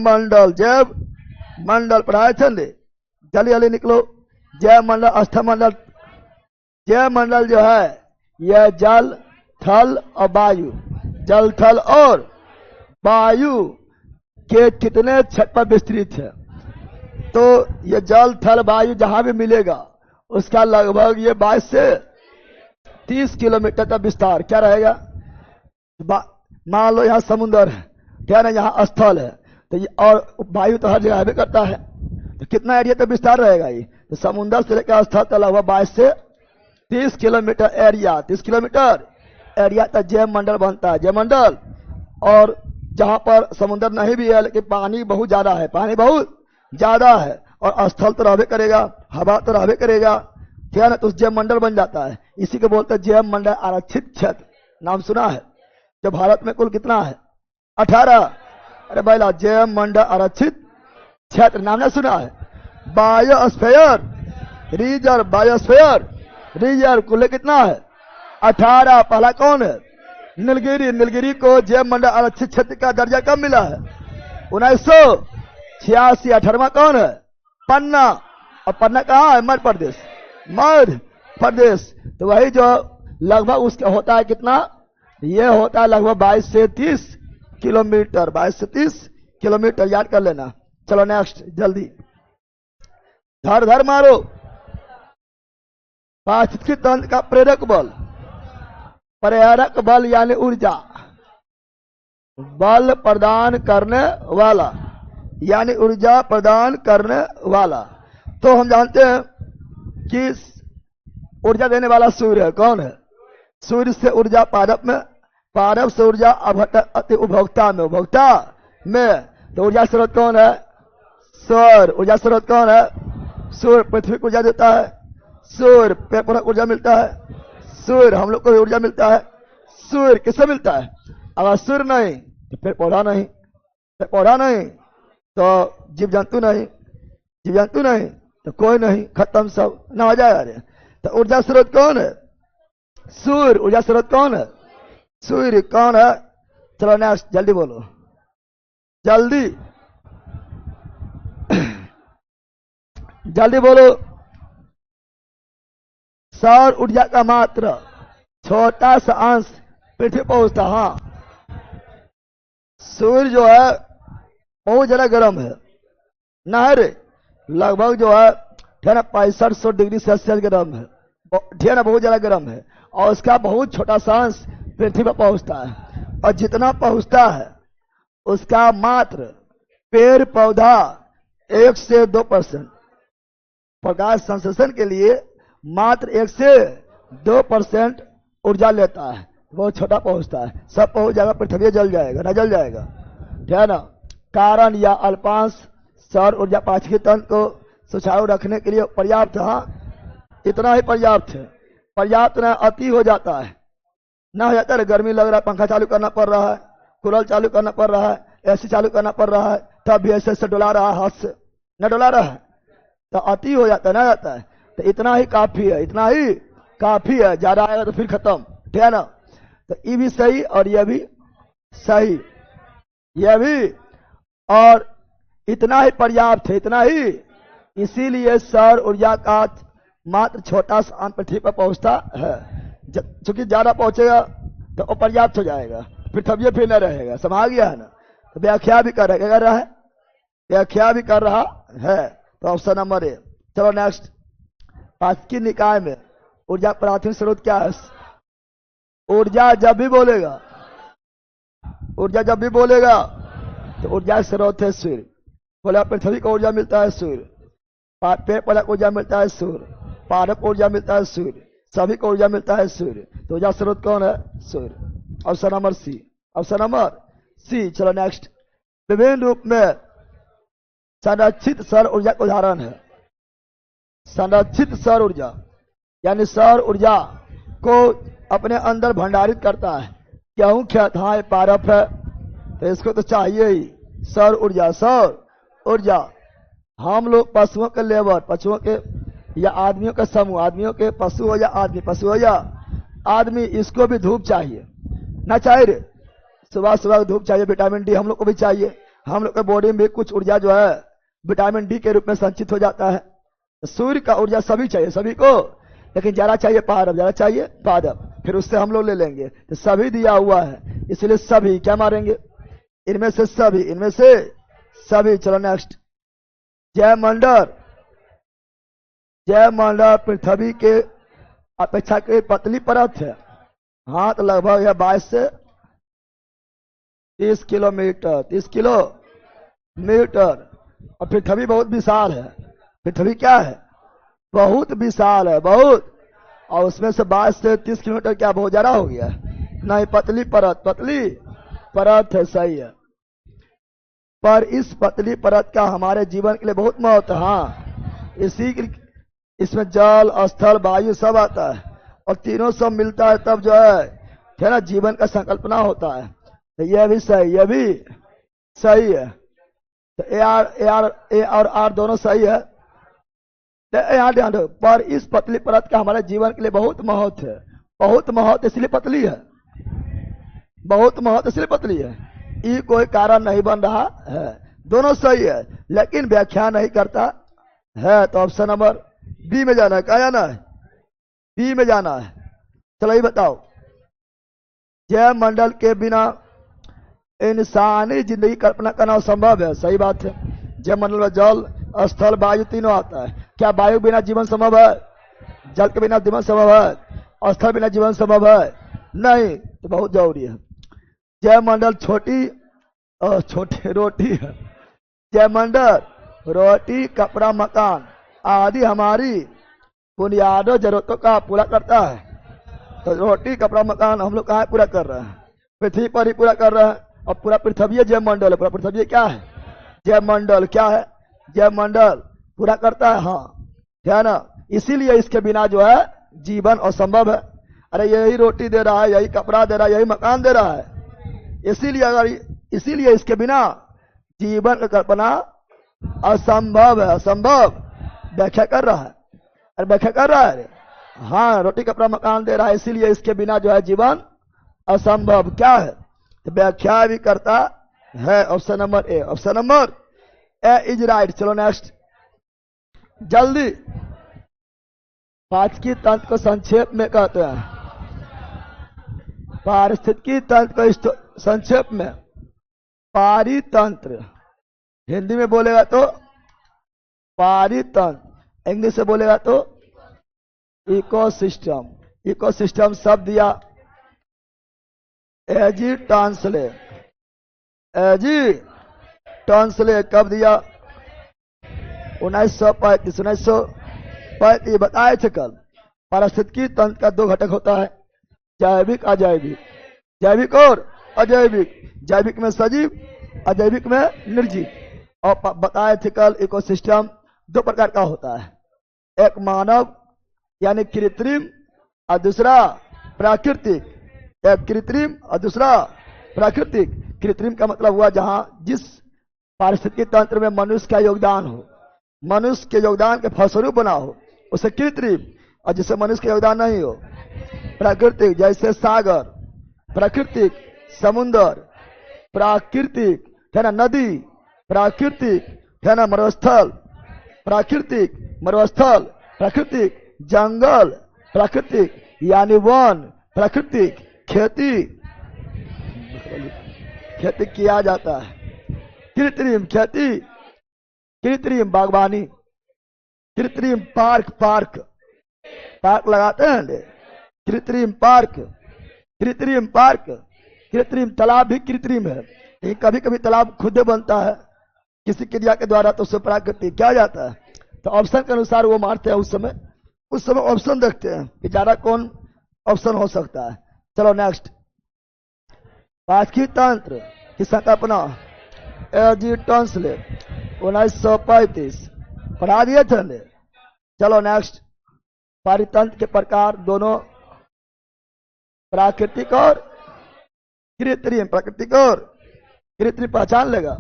मंडल पढ़ाए थे। जल्दी जल्दी निकलो। जैव मंडल, स्थल मंडल। जैव मंडल जो है यह जल, थल और वायु, जल थल और वायु के कितने क्षेत्र पर विस्तृत है? तो ये जल थल वायु जहां भी मिलेगा उसका लगभग ये 22 से 30 किलोमीटर का विस्तार क्या रहेगा? मान लो यहाँ समुद्र है, क्या ना, यहाँ स्थल है, तो ये और वायु तो हर जगह भी करता है, तो कितना एरिया तो विस्तार रहेगा ये? तो समुद्र से लेकर स्थल तक लगभग 22 से 30 किलोमीटर एरिया, 30 किलोमीटर एरिया तक जैव मंडल बनता है। जैव मंडल, और जहां पर समुद्र नहीं भी है लेकिन पानी बहुत ज्यादा है, और स्थल तो रहबे करेगा, हवा तो रहबे करेगा, क्या ना, तो उस जैव मंडल बन जाता है। इसी को बोलते हैं जैव मंडल आरक्षित क्षेत्र। नाम सुना है? जो भारत में कुल कितना है? 18। अरे भाई, जैव मंडल आरक्षित क्षेत्र नाम नहीं सुना है? बायोस्फीयर रिजर्व कुल कितना है? 18। पहला कौन है? नीलगिरी को जैव मंडल आरक्षित क्षेत्र का दर्जा कब मिला है? 1986। 18वां कौन है? पन्ना। और पन्ना कहाँ है? मध्य प्रदेश। तो वही जो लगभग उसका होता है कितना? ये होता है लगभग 22 से 30 किलोमीटर। 22 से 30 किलोमीटर याद कर लेना। चलो नेक्स्ट, जल्दी धर मारो। पारिस्थितिकी तंत्र का प्रेरक बल यानी ऊर्जा, बल प्रदान करने वाला यानी ऊर्जा प्रदान करने वाला। तो हम जानते हैं कि ऊर्जा देने वाला सूर्य है। कौन है? सूर्य से ऊर्जा पारव से ऊर्जा उपभोक्ता में। तो ऊर्जा स्रोत कौन है? सौर। ऊर्जा स्रोत कौन है? सूर्य। पृथ्वी को ऊर्जा देता है सूर्य, पेड़ पौधा ऊर्जा मिलता है सूर्य, हम लोग को ऊर्जा मिलता है सूर्य। किससे मिलता है? अगर सूर्य नहीं तो पेड़ पौधा नहीं, तो जीव जंतु नहीं तो कोई नहीं, खत्म सब, ना हो जाए। तो ऊर्जा स्रोत कौन है? सूर्य। ऊर्जा स्रोत कौन है? सूर्य। कौन है? चलो नेक्स्ट, जल्दी बोलो, जल्दी बोलो। सौर ऊर्जा का मात्र छोटा सा अंश पृथ्वी पहुंचता। हाँ, सूर्य जो है बहुत ज्यादा गर्म है ना है रे, लगभग जो है 6500 डिग्री सेल्सियस गर्म है, बहुत ज्यादा गर्म है, और उसका बहुत छोटा सा अंश पृथ्वी पर पहुंचता है। और जितना पहुंचता है उसका मात्र पेड़ पौधा 1 से 2% प्रकाश संश्लेषण के लिए मात्र 1 से 2% ऊर्जा लेता है। बहुत छोटा पहुंचता है, सब पहुंच जाएगा पृथ्वी जल जाएगा, न जल जाएगा, ठीक है ना। कारण या अल्पांश सौर ऊर्जा पारिस्थितिकी तंत्र को सुचारू रखने के लिए पर्याप्त। हाँ, इतना ही पर्याप्त है, पर्याप्त न अति हो जाता है, ना हो जाता है गर्मी लग रहा है, पंखा चालू करना पड़ रहा है, कूलर चालू करना पड़ रहा है, एसी चालू करना पड़ रहा है, तब भी ऐसे डुला रहा है, हाथ से न डुला रहा है, तो अति हो जाता है, ना जाता है। तो इतना ही काफी है, ज्यादा आएगा तो फिर खत्म, ठीक है ना। तो ये भी सही और यह भी सही, यह भी, और इतना ही पर्याप्त है, इतना ही। इसीलिए सौर ऊर्जा का मात्र छोटा सा अंश पृथ्वी पर पहुंचता है। चूंकि ज्यादा पहुंचेगा तो अपर्याप्त हो जाएगा, पृथ्वी फिर न रहेगा, समझ गया है ना। तो व्याख्या भी कर रहा है, तो ऑप्शन नंबर ए। चलो नेक्स्ट, पारिस्थितिकी निकाय में ऊर्जा प्राथमिक स्रोत क्या है? ऊर्जा जब भी बोलेगा तो ऊर्जा स्रोत है सूर्य। बोला पृथ्वी को ऊर्जा मिलता है सूर्य, पेड़ पौधा को ऊर्जा मिलता है सूर्य, पारक ऊर्जा मिलता है सूर्य, सभी को ऊर्जा मिलता है सूर्य। तो ऊर्जा स्रोत कौन है? सूर्य। Option number C, option number C. चलो नेक्स्ट, विभिन्न रूप में संरक्षित सौर ऊर्जा का उदाहरण है। संरक्षित सौर ऊर्जा यानी सौर ऊर्जा को अपने अंदर भंडारित करता है। गेहूं खेत, हाँ ये पारफ है तो इसको तो चाहिए ही सौर ऊर्जा। सौर ऊर्जा हम लोग पशुओं के लेबर, पशुओं के या आदमियों का समूह, आदमियों के पशु हो या आदमी, पशु हो या आदमी, इसको भी धूप चाहिए ना चाहिए रे? सुबह सुबह धूप चाहिए, विटामिन डी हम लोग को भी चाहिए। हम लोग के बॉडी में कुछ ऊर्जा जो है विटामिन डी के रूप में संचित हो जाता है। सूर्य का ऊर्जा सभी चाहिए, सभी को, लेकिन ज्यादा चाहिए पारव, ज्यादा चाहिए पारव, फिर उससे हम लोग ले लेंगे। तो सभी दिया हुआ है, इसलिए सभी क्या मारेंगे? इनमें से सभी, इनमें से सभी। चलो नेक्स्ट, जयमंडल, जयमंडल पृथ्वी के अपेक्षाकृत पतली परत है। हाँ तो लगभग है 22 से 30 किलोमीटर, 30 किलोमीटर। और पृथ्वी बहुत विशाल है। पृथ्वी क्या है? बहुत विशाल है, बहुत। और उसमें से 22 से 30 किलोमीटर क्या बहुत ज्यादा हो गया? नहीं, पतली परत, पतली परत है, सही है। पर इस पतली परत का हमारे जीवन के लिए बहुत महत्व है। हाँ, इसमें जल, स्थल, वायु सब आता है और तीनों सब मिलता है तब जो है ना जीवन का संकल्पना होता है। तो यह भी सही, यह भी सही है। तो ए और आर दोनों सही है। यहाँ ध्यान दो, पर इस पतली परत का हमारे जीवन के लिए बहुत महत्व है। बहुत महत्व इसलिए पतली है, बहुत महत्व इसलिए पतली है। ये कोई कारण नहीं बन रहा है, दोनों सही है लेकिन व्याख्या नहीं करता है। तो ऑप्शन नंबर बी में जाना है। क्या जाना है? बी में जाना है। चलो ये बताओ, जयमंडल के बिना इंसानी जिंदगी कल्पना करना संभव है? सही बात है। जयमंडल में जल, स्थल, वायु तीनों आता है। क्या वायु बिना जीवन संभव है? जल के बिना जीवन संभव है? स्थल बिना जीवन संभव है? नहीं। तो बहुत जरूरी है। जयमंडल छोटी रोटी है। जयमंडल रोटी, कपड़ा, मकान आदि हमारी बुनियादी जरूरतों का पूरा करता है। तो रोटी, कपड़ा, मकान हम लोग कहाँ पूरा कर रहे हैं? पृथ्वी पर ही पूरा कर रहे हैं। और पूरा पृथ्वी जयमंडल है। पूरा पृथ्वी क्या है? जयमंडल। क्या है? जयमंडल पूरा करता है। हाँ, है ना? इसीलिए इसके बिना जो है जीवन असंभव है। अरे यही रोटी दे रहा है, यही कपड़ा दे रहा है, यही मकान दे रहा है। इसीलिए इसके बिना जीवन की कल्पना असंभव है। असंभव व्याख्या कर रहा है। अरे व्याख्या कर रहा है। हाँ, रोटी, कपड़ा, मकान दे रहा है, इसीलिए इसके बिना जो है जीवन असंभव। क्या है? तो व्याख्या भी करता है। Option number A, option number A is right. चलो नेक्स्ट, जल्दी। पाचकी तंत्र को संक्षेप में कहते हैं। पारिस्थितिकी तंत्र को संक्षेप में पारितंत्र, हिंदी में बोलेगा तो पारितंत्र, इंग्लिश से बोलेगा तो इकोसिस्टम। इकोसिस्टम शब्द दिया एजी टॉन्सले। एजी टॉन्सले कब दिया? 1935 बताए थे कल। पारिस्थितिकी तंत्र का दो घटक होता है, जैविक, अजैविक। जैविक और अजैविक। जैविक में सजीव, अजैविक में निर्जीव। और बताए थे कल इकोसिस्टम दो प्रकार का होता है, एक मानव यानी कृत्रिम और दूसरा प्राकृतिक। एक कृत्रिम और दूसरा प्राकृतिक। कृत्रिम का मतलब हुआ जहां जिस पारिस्थितिकी तंत्र में मनुष्य का योगदान हो, मनुष्य के योगदान के फलस्वरूप बना हो, उसे कृत्रिम। और जिससे मनुष्य का योगदान नहीं हो, प्राकृतिक। जैसे सागर, प्राकृतिक। समुद्र, प्राकृतिक, है ना? नदी, प्राकृतिक, है ना? मरुस्थल, प्राकृतिक। मरुस्थल, प्राकृतिक। जंगल, प्राकृतिक, यानी वन, प्राकृतिक। खेती, खेती किया जाता है, कृत्रिम खेती, कृत्रिम बागवानी, कृत्रिम पार्क लगाते हैं, कृत्रिम पार्क, कृत्रिम तालाब भी कृत्रिम है। लेकिन कभी कभी तालाब खुद बनता है किसी क्रिया के द्वारा, तो उसे प्राकृतिक किया जाता है। तो ऑप्शन के अनुसार वो मारते हैं उस समय उस समय ऑप्शन देखते हैं कि ज्यादा कौन ऑप्शन हो सकता है। चलो नेक्स्ट, पाचकी तंत्र की संकल्पना एजी टॉन्सले 1935 पढ़ा दिए थे ने। चलो नेक्स्ट, पारितंत्र के प्रकार दोनों प्राकृतिक और कृत्रिम, प्राकृतिक और कृत्रिम पहचान लेगा,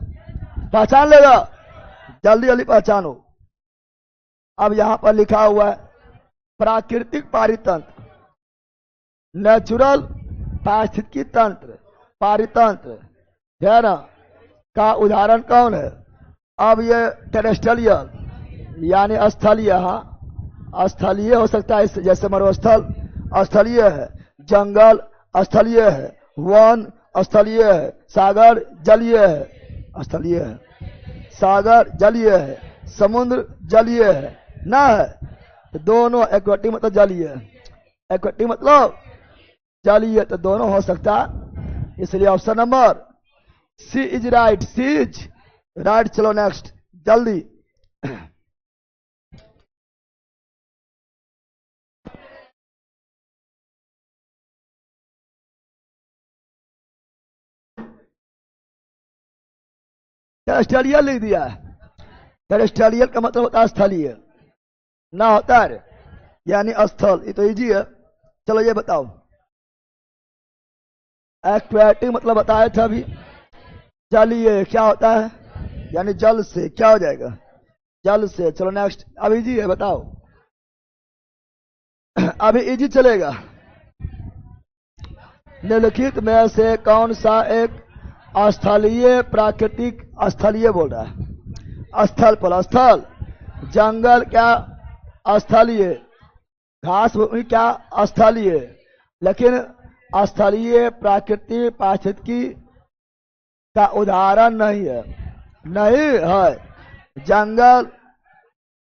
पहचान लेगा, जल्दी जल्दी पहचानो। अब यहां पर लिखा हुआ है प्राकृतिक पारितंत्र, नेचुरल पारिस्थितिकी तंत्र, पारितंत्र है ना, का उदाहरण कौन है? अब ये टेरेस्ट्रियल यानी स्थलीय, हाँ स्थलीय हो सकता है, जैसे मरुस्थल स्थलीय है, जंगल स्थलीय है, वन स्थलीय है, सागर जलीय है, स्थलीय है, सागर जलीय है, समुद्र जलीय है ना है, तो दोनों एक्वेटिक मतलब जलीय है, एक्वेटिक मतलब जलीय, तो दोनों हो सकता है, इसलिए option number C is right, C is right. चलो नेक्स्ट जल्दी, टेरेस्ट्रियल लिख दिया है, टेरेस्ट्रियल का मतलब होता है स्थलीय, ना होता है यानी स्थल, ये तो इजी है। चलो ये बताओ, एक्वेटिक मतलब बताया था अभी, जलीय क्या होता है, यानी जल से, क्या हो जाएगा, जल से। चलो नेक्स्ट, अब इजी है बताओ, अभी इजी चलेगा। निम्नलिखित में से कौन सा एक स्थलीय प्राकृतिक, स्थलीय बोल रहा है, स्थल पर स्थल, जंगल क्या स्थलीय, घास भूमि क्या स्थलीय, लेकिन स्थलीय प्राकृतिक पारिस्थितिकी का उदाहरण नहीं है, नहीं है। जंगल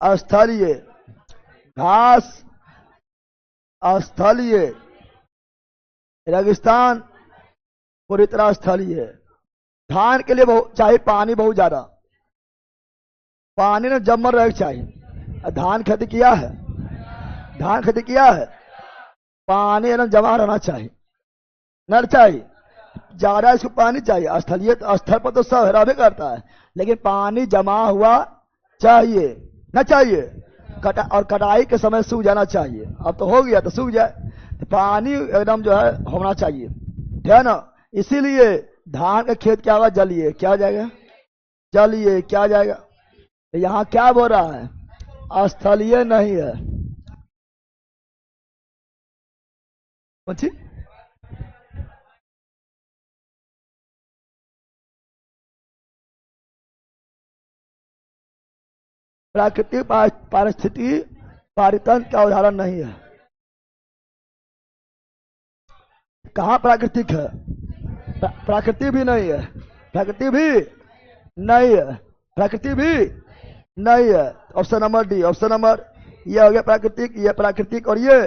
स्थलीय, घास स्थलीय, रेगिस्तान पूरी तरह स्थलीय। धान के लिए चाहिए पानी बहुत ज्यादा, पानी में जमर रहे चाहिए। धान खेती किया है, धान खेती किया है, पानी एकदम जमा रहना चाहिए, न चाहिए ज्यादा, इसको पानी चाहिए। स्थलीय स्थल पर तो सब रहबे करता है, लेकिन पानी जमा हुआ चाहिए, न चाहिए, और कटाई के समय सूख जाना चाहिए। अब तो हो गया तो सूख जाए, तो पानी एकदम जो है होना चाहिए, है ना। इसीलिए धान का खेत क्या होगा, जलीय, क्या हो जाएगा, जलीय, क्या हो जाएगा। तो यहाँ क्या बोल रहा है, स्थलीय नहीं है, प्राकृतिक पारिस्थितिकी पारितंत्र का उदाहरण नहीं है। कहाँ प्राकृतिक है, प्राकृतिक भी नहीं है, प्राकृतिक भी नहीं है, प्राकृतिक भी नहीं है। Option number D, option number, ये हो गया प्राकृतिक, ये प्राकृतिक, और ये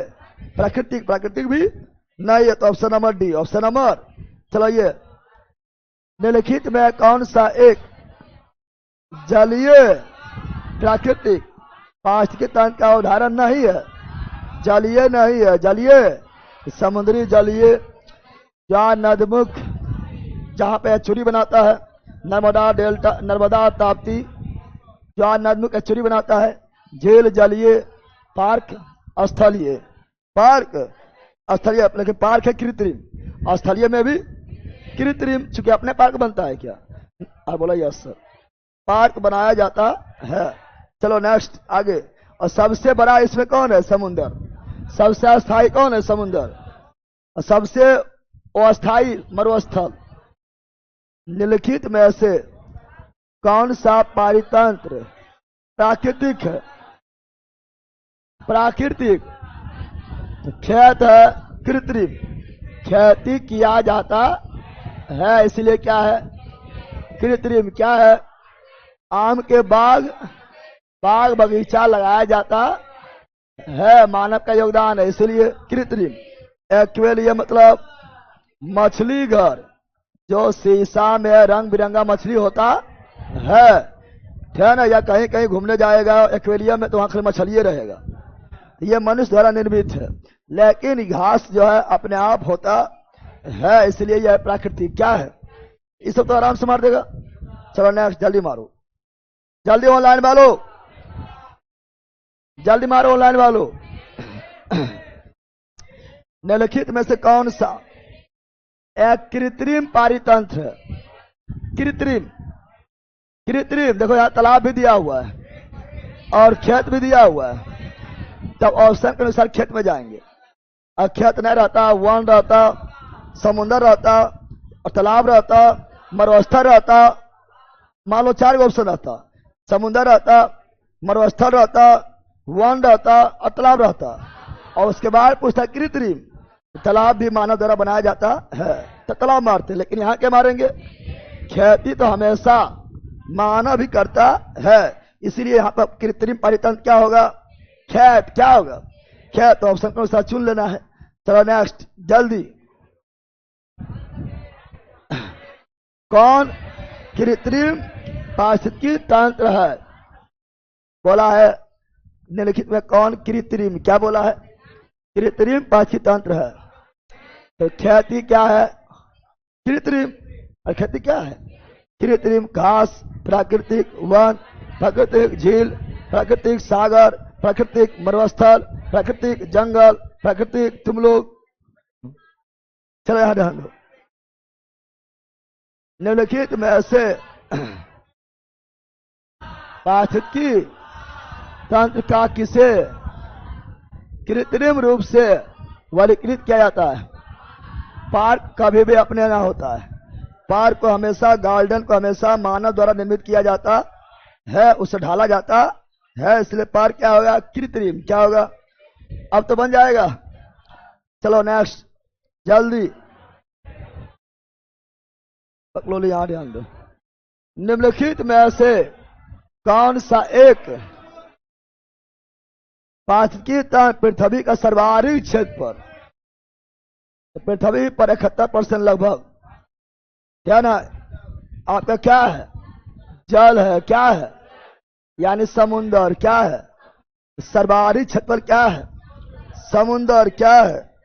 प्राकृतिक, प्राकृतिक भी नहीं है, तो option number D, option number. चलो ये, निम्नलिखित में कौन सा एक जलीय प्राकृतिक पारिस्थितिकी तंत्र का उदाहरण नहीं है, जलीय नहीं है, जलीय समुद्री जलीय, जहाँ नदमुख, जहाँ पे एचुरी बनाता है, नर्मदा डेल्टा, नर्मदा ताप्ती, जहाँ नदमुख एचुरी बनाता है, झील जलीय, पार्क स्थलीय, पार्क स्थलीय, लेकिन पार्क है कृत्रिम, स्थलीय में भी कृत्रिम, चूंकि अपने पार्क बनता है क्या, आप बोला यस सर, पार्क बनाया जाता है। चलो नेक्स्ट आगे, और सबसे बड़ा इसमें कौन है, समुद्र, सबसे अस्थायी कौन है, समुद्र, और सबसे अस्थायी मरुस्थल। निम्नलिखित में से कौन सा पारितंत्र प्राकृतिक है, प्राकृतिक, खेत है कृत्रिम, खेती किया जाता है, इसलिए क्या है, कृत्रिम। क्या है, आम के बाग, बाग बगीचा लगाया जाता है, मानव का योगदान है, इसलिए कृत्रिम। एक्वेरियम मतलब मछली घर, जो शीशा में रंग बिरंगा मछली होता है ना, या कहीं कहीं घूमने जाएगा एक्वेरियम में तो वहां खाली मछली रहेगा, ये मनुष्य द्वारा निर्मित है, लेकिन घास जो है अपने आप होता है, इसलिए यह प्राकृतिक। क्या है? इस सब तो आराम से मार देगा। चलो नेक्स्ट, जल्दी मारो, जल्दी ऑनलाइन वालो, जल्दी मारो ऑनलाइन वालो। निम्नलिखित में से कौन सा एक कृत्रिम पारितंत्र है? कृत्रिम, कृत्रिम। देखो यहाँ तालाब भी दिया हुआ है और खेत भी दिया हुआ है, तब ऑप्शन के अनुसार खेत में जाएंगे। और खेत नहीं रहता, वन रहता, समुद्र रहता और तालाब रहता, मरुस्थल रहता। मान लो 4 ऑप्शन रहता, समुद्र रहता, मरुस्थल रहता, वन रहता और तालाब रहता। और उसके बाद पूछता कृत्रिम, तालाब भी मानव द्वारा बनाया जाता है तो तालाब मारते, लेकिन यहाँ क्या मारेंगे? खेती तो हमेशा मानव भी करता है, इसीलिए यहाँ पर कृत्रिम पारितंत्र क्या होगा? खेत। क्या होगा? खेत। तो ऑप्शन को अनुसार चुन लेना है। चलो नेक्स्ट, जल्दी। कौन कृत्रिम पारिस्थितिकी तंत्र है? बोला है निम्नलिखित में कौन कृत्रिम, क्या बोला है? कृत्रिम पारिस्थितिकी तंत्र है। तो खेती क्या है? कृत्रिम। और खेती क्या है? कृत्रिम। घास, प्राकृतिक वन, प्राकृतिक झील, प्राकृतिक सागर, प्राकृतिक मरुस्थल, प्राकृतिक जंगल, प्राकृतिक तुम लोग। चलो यहां ध्यान दो। निम्नलिखित में से पारिस्थितिकी तंत्र का किसे कृत्रिम रूप से वर्गीकृत किया जाता है? पार्क कभी भी अपने ना होता है, पार्क को हमेशा, गार्डन को हमेशा मानव द्वारा निर्मित किया जाता है, उसे ढाला जाता है, इसलिए पार्क क्या होगा? कृत्रिम। क्या होगा? अब तो बन जाएगा। चलो नेक्स्ट, जल्दी पकड़ो, यहां ध्यान दो। निम्नलिखित में से कौन सा एक पारिस्थितिकी तंत्र पृथ्वी का सर्वाधिक क्षेत्र पर, पृथ्वी पर 71% लगभग, क्या ना आपका क्या है? जल है। क्या है? यानी समुन्द्र। क्या है? सर्वाधिक क्षेत्र पर क्या है? समुन्द्र। क्या है?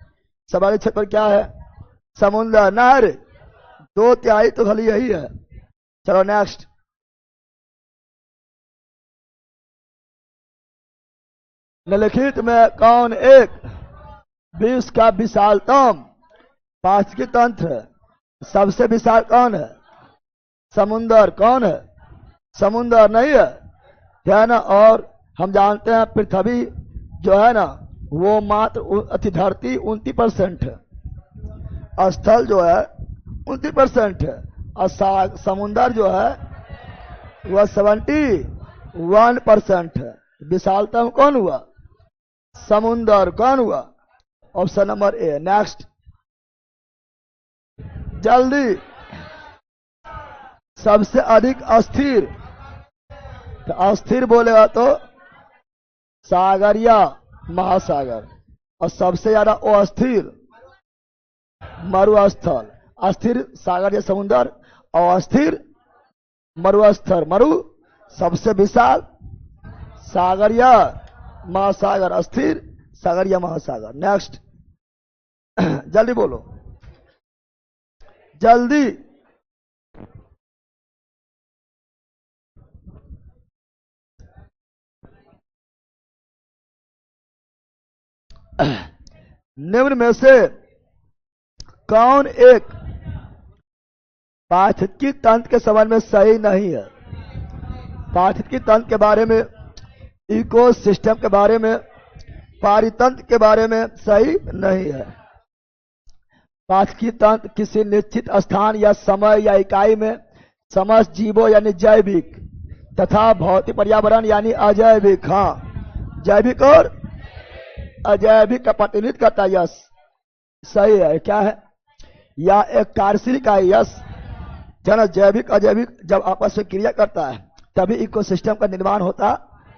सर्वाधिक क्षेत्र पर क्या है? समुन्द्र। नहर 2/3 तो खाली यही है। चलो नेक्स्ट, निम्नलिखित में कौन एक विश्व का विशालतम पारिस्थितिकी तंत्र है? सबसे विशाल कौन है? समुन्द्र। कौन है? समुन्द्र नहीं है, क्या ना। और हम जानते हैं पृथ्वी जो है ना वो मात्र अति धरती 29% है, स्थल जो है 29% है, और समुन्द्र जो है वह 71% है। विशालतम कौन हुआ? समुन्द्र। कौन हुआ? Option number A. नेक्स्ट, जल्दी। सबसे अधिक अस्थिर, तो अस्थिर बोलेगा तो सागर या महासागर, और सबसे ज्यादा अस्थिर मरुस्थल। अस्थिर सागर या समुद्र और अस्थिर मरुस्थल। मरु सबसे विशाल, सागर या महासागर, अस्थिर सागर या महासागर। नेक्स्ट, जल्दी बोलो, जल्दी। निम्न में से कौन एक पारिस्थितिकी तंत्र के संबंध में सही नहीं है? पारिस्थितिकी तंत्र के बारे में, इकोसिस्टम के बारे में, पारितंत्र के बारे में सही नहीं है। पारिस्थितिकी तंत्र किसी निश्चित स्थान या समय या इकाई में समस्त जीवों यानी जैविक तथा भौतिक पर्यावरण यानी अजैविक, हाँ जैविक और अजैविक का प्रतिनिधित्व करता है। यस, सही है। क्या है? या एक कार्यशील इकाई। यस, जन जैविक अजैविक जब आपस में क्रिया करता है तभी इकोसिस्टम का निर्माण होता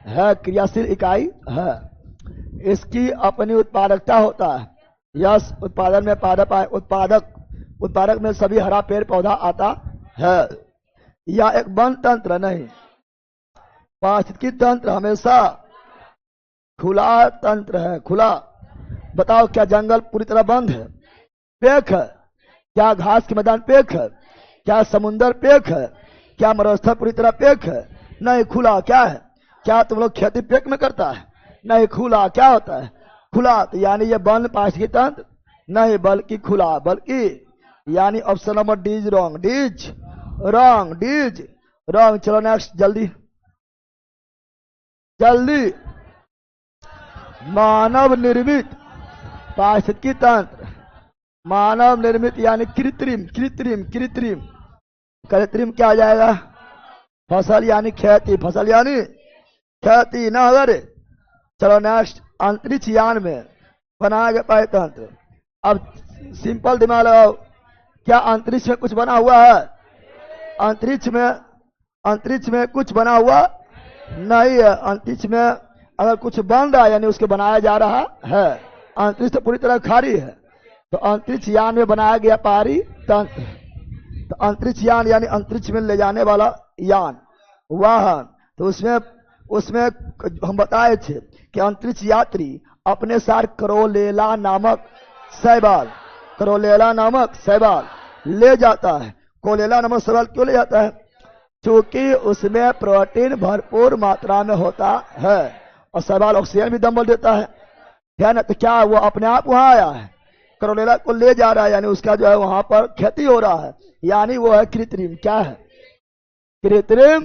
है, क्रियाशील इकाई है। इसकी अपनी उत्पादकता होता है। यस, उत्पादन में उत्पादक में सभी हरा पेड़ पौधा आता है। या एक वन तंत्र नहीं, पारिस्थितिकी तंत्र हमेशा खुला तंत्र है, खुला। बताओ क्या जंगल पूरी तरह बंद है? पेक है। क्या घास के मैदान पेक है? क्या समुंदर पेक है? क्या मरुस्थल पूरी तरह पेक है? नहीं, खुला। क्या है? क्या तुम लोग खेती पेक में करता है? नहीं, खुला। क्या होता है? खुला। तो यानी ये बंद पारिस्थितिकी तंत्र नहीं, बल्कि खुला, बल्कि यानी option number D is wrong. D's wrong, D's wrong. चलो नेक्स्ट, जल्दी जल्दी। मानव निर्मित पारिस्थितिकी तंत्र, मानव निर्मित यानी कृत्रिम, कृत्रिम, कृत्रिम। कृत्रिम क्या आ जाएगा? फसल यानी खेती, फसल यानी खेती ना। अगर चलो नेक्स्ट, अंतरिक्ष यान में बनाया गया पारितंत्र। अब सिंपल दिमाग लगाओ, क्या अंतरिक्ष में कुछ बना हुआ है? अंतरिक्ष में कुछ बना हुआ नहीं है। अंतरिक्ष में अगर कुछ बन रहा है यानी उसके बनाया जा रहा है। अंतरिक्ष तो पूरी तरह खाली है, तो अंतरिक्ष यान में बनाया गया पारितंत्र। तो अंतरिक्ष यान यानी अंतरिक्ष में ले जाने वाला यान, वाहन। तो उसमें हम बताए थे कि अंतरिक्ष यात्री अपने साथ करोलेला नामक शैवाल, करोलेला नामक शैवाल ले जाता है। कोलेला नामक शैवाल क्यों ले जाता है? क्योंकि उसमें प्रोटीन भरपूर मात्रा में होता है और शैवाल ऑक्सीजन भी दम देता है ना। तो क्या वो अपने आप वहां आया है? करोलेला को ले जा रहा है, यानी उसका जो है वहां पर खेती हो रहा है, यानी वो है कृत्रिम। क्या है? कृत्रिम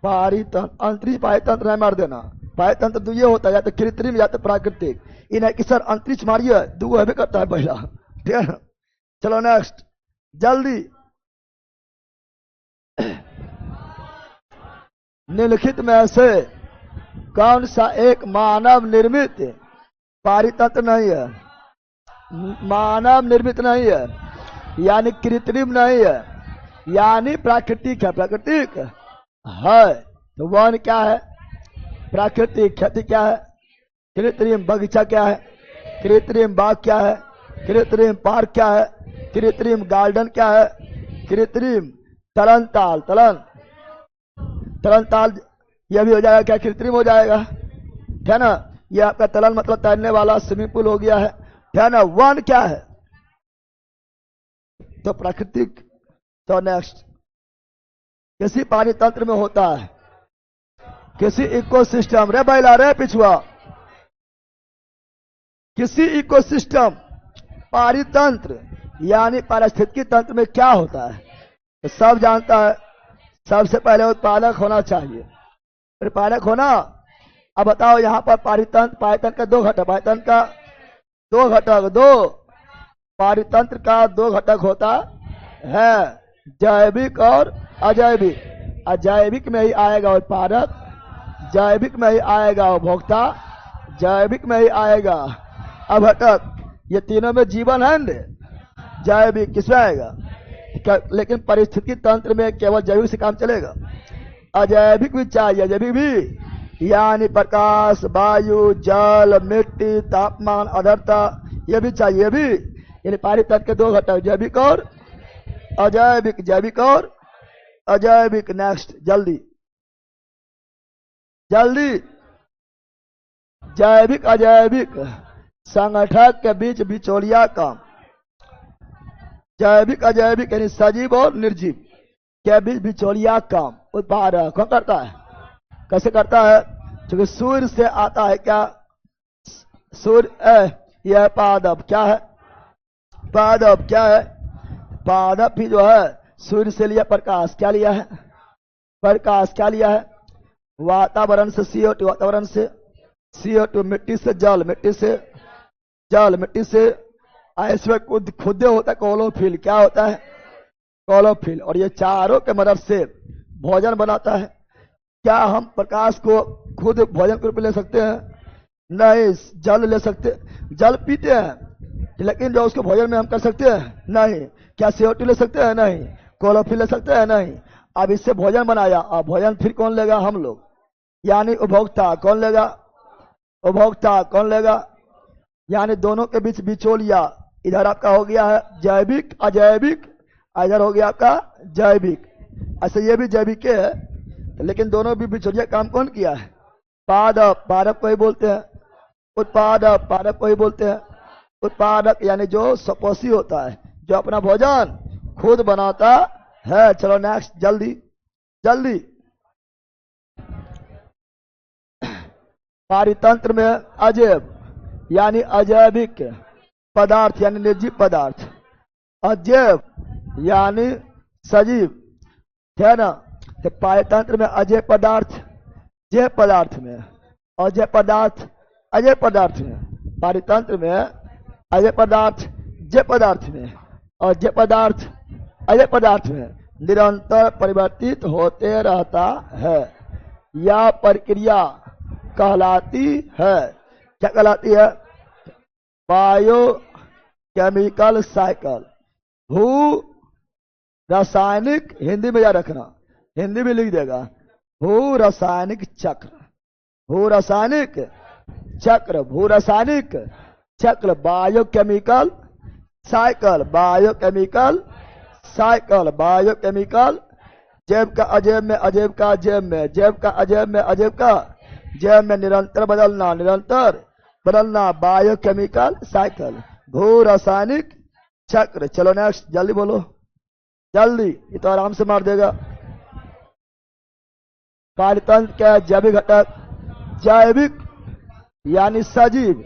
पारितंत्र। अंतरिक्ष पारितंत्र नहीं मार देना। पारितंत्र तो ये होता है या तो कृत्रिम या तो प्राकृतिक। इन्हें कि सर अंतरिक्ष मारिए, दो हमें करता है पहला, ठीक है। चलो नेक्स्ट, जल्दी। निम्नलिखित में से कौन सा एक मानव निर्मित पारितंत्र नहीं है? मानव निर्मित नहीं है, यानी कृत्रिम नहीं है, यानी प्राकृतिक है। प्राकृतिक है तो वन क्या है? प्राकृतिक। खेती क्या है? कृत्रिम। बगीचा क्या है? कृत्रिम। बाग क्या है? कृत्रिम। पार्क क्या है? कृत्रिम। गार्डन क्या है? कृत्रिम। तलन ताल, तलन ताल यह भी हो जाएगा क्या? कृत्रिम हो जाएगा, है ना। यह आपका तलन मतलब तैरने वाला स्विमिंग पूल हो गया है ना। वन क्या है? तो प्राकृतिक। तो नेक्स्ट, किसी पानी तंत्र में होता है, किसी इकोसिस्टम, रे बैला रे पिछुआ, किसी इकोसिस्टम पारितंत्र यानी पारिस्थितिकी तंत्र में क्या होता है? तो सब जानता है, सबसे पहले उत्पादक होना चाहिए, परिपालक होना। अब बताओ यहां पर पारितंत्र का दो घटक, पारितंत्र का पारितंत्र का दो घटक होता है, जैविक और अजैविक। अजैविक में ही आएगा उत्पादक, जैविक में ही आएगा उपभोक्ता, जैविक में ही आएगा अघटक। ये तीनों में जीवन है न। जैविक किसमें आएगा? लेकिन परिस्थितिकी तंत्र में केवल जैविक से काम चलेगा, अजैविक भी चाहिए। अजैविक भी यानी प्रकाश, वायु, जल, मिट्टी, तापमान, आर्द्रता, ये भी चाहिए भी। यानी पारितंत्र के दो घटक, जैविक और अजैविक, जैविक और अजैविक। नेक्स्ट, जल्दी जल्दी। जैविक अजैविक संगठक के बीच बिचौलिया काम। जैविक अजैविक यानी सजीव और निर्जीव के बीच बिचौलिया काम उत्पादक कौन करता है? कैसे करता है? क्योंकि सूर्य से आता है क्या? सूर्य, यह पादप क्या है? पादप क्या है? पादप ही जो है सूर्य से लिया प्रकाश, क्या लिया है? प्रकाश। क्या लिया है? वातावरण से CO2, वातावरण से CO2, मिट्टी से जल, मिट्टी से जल, मिट्टी से इसमें खुदे होता है क्लोरोफिल। क्या होता है? क्लोरोफिल। और ये चारों के मदद से भोजन बनाता है। क्या हम प्रकाश को खुद भोजन के रूप में ले सकते हैं? नहीं। जल ले सकते, जल पीते हैं, लेकिन जो उसको भोजन में हम कर सकते हैं? नहीं। क्या CO2 ले सकते हैं? नहीं। क्लोरोफिल ले सकते हैं? नहीं। अब इससे भोजन बनाया, अब भोजन फिर कौन लेगा? हम लोग, यानी उपभोक्ता। कौन लेगा? उपभोक्ता। कौन लेगा? यानी दोनों के बीच बिचौलिया। इधर आपका हो गया है जैविक अजैविक, इधर हो गया आपका जैविक। ऐसे ये भी जैविक के है, लेकिन दोनों भी बिचौलिया काम कौन किया है? पादप। पादप को ही बोलते हैं उत्पादक, पादक को ही बोलते हैं। उत्पादक यानी जो सपोसी होता है, जो अपना भोजन खुद बनाता है। चलो नेक्स्ट, जल्दी जल्दी। पारितंत्र में अजैव यानी अजैविक पदार्थ यानी निर्जीव पदार्थ, अजैव यानी सजीव, है ना। तो पारितंत्र में अजैव पदार्थ, जैव पदार्थ में अजैव पदार्थ, अजैव पदार्थ में पारितंत्र में अजैव पदार्थ, जैव पदार्थ में अजैव पदार्थ, अजैव पदार्थ में निरंतर परिवर्तित होते रहता है। यह प्रक्रिया कहलाती है, क्या कहलाती है? बायो केमिकल साइकिल, भू रासायनिक, हिंदी में याद रखना, हिंदी में लिख देगा, भू रासायनिक चक्र, भू रासायनिक चक्र, भू रासायनिक चक्र, biochemical cycle, biochemical cycle, biochemical, जैव का अजैव में, अजैव का जैव में, जैव का अजैव में, अजैव का जैव में निरंतर बदलना, निरंतर बदलना, बायोकेमिकल साइकिल, भू रासायनिक चक्र। चलो नेक्स्ट, जल्दी बोलो जल्दी, ये तो आराम से मार देगा। पारितंत्र के जैविक घटक, जैविक यानी सजीव,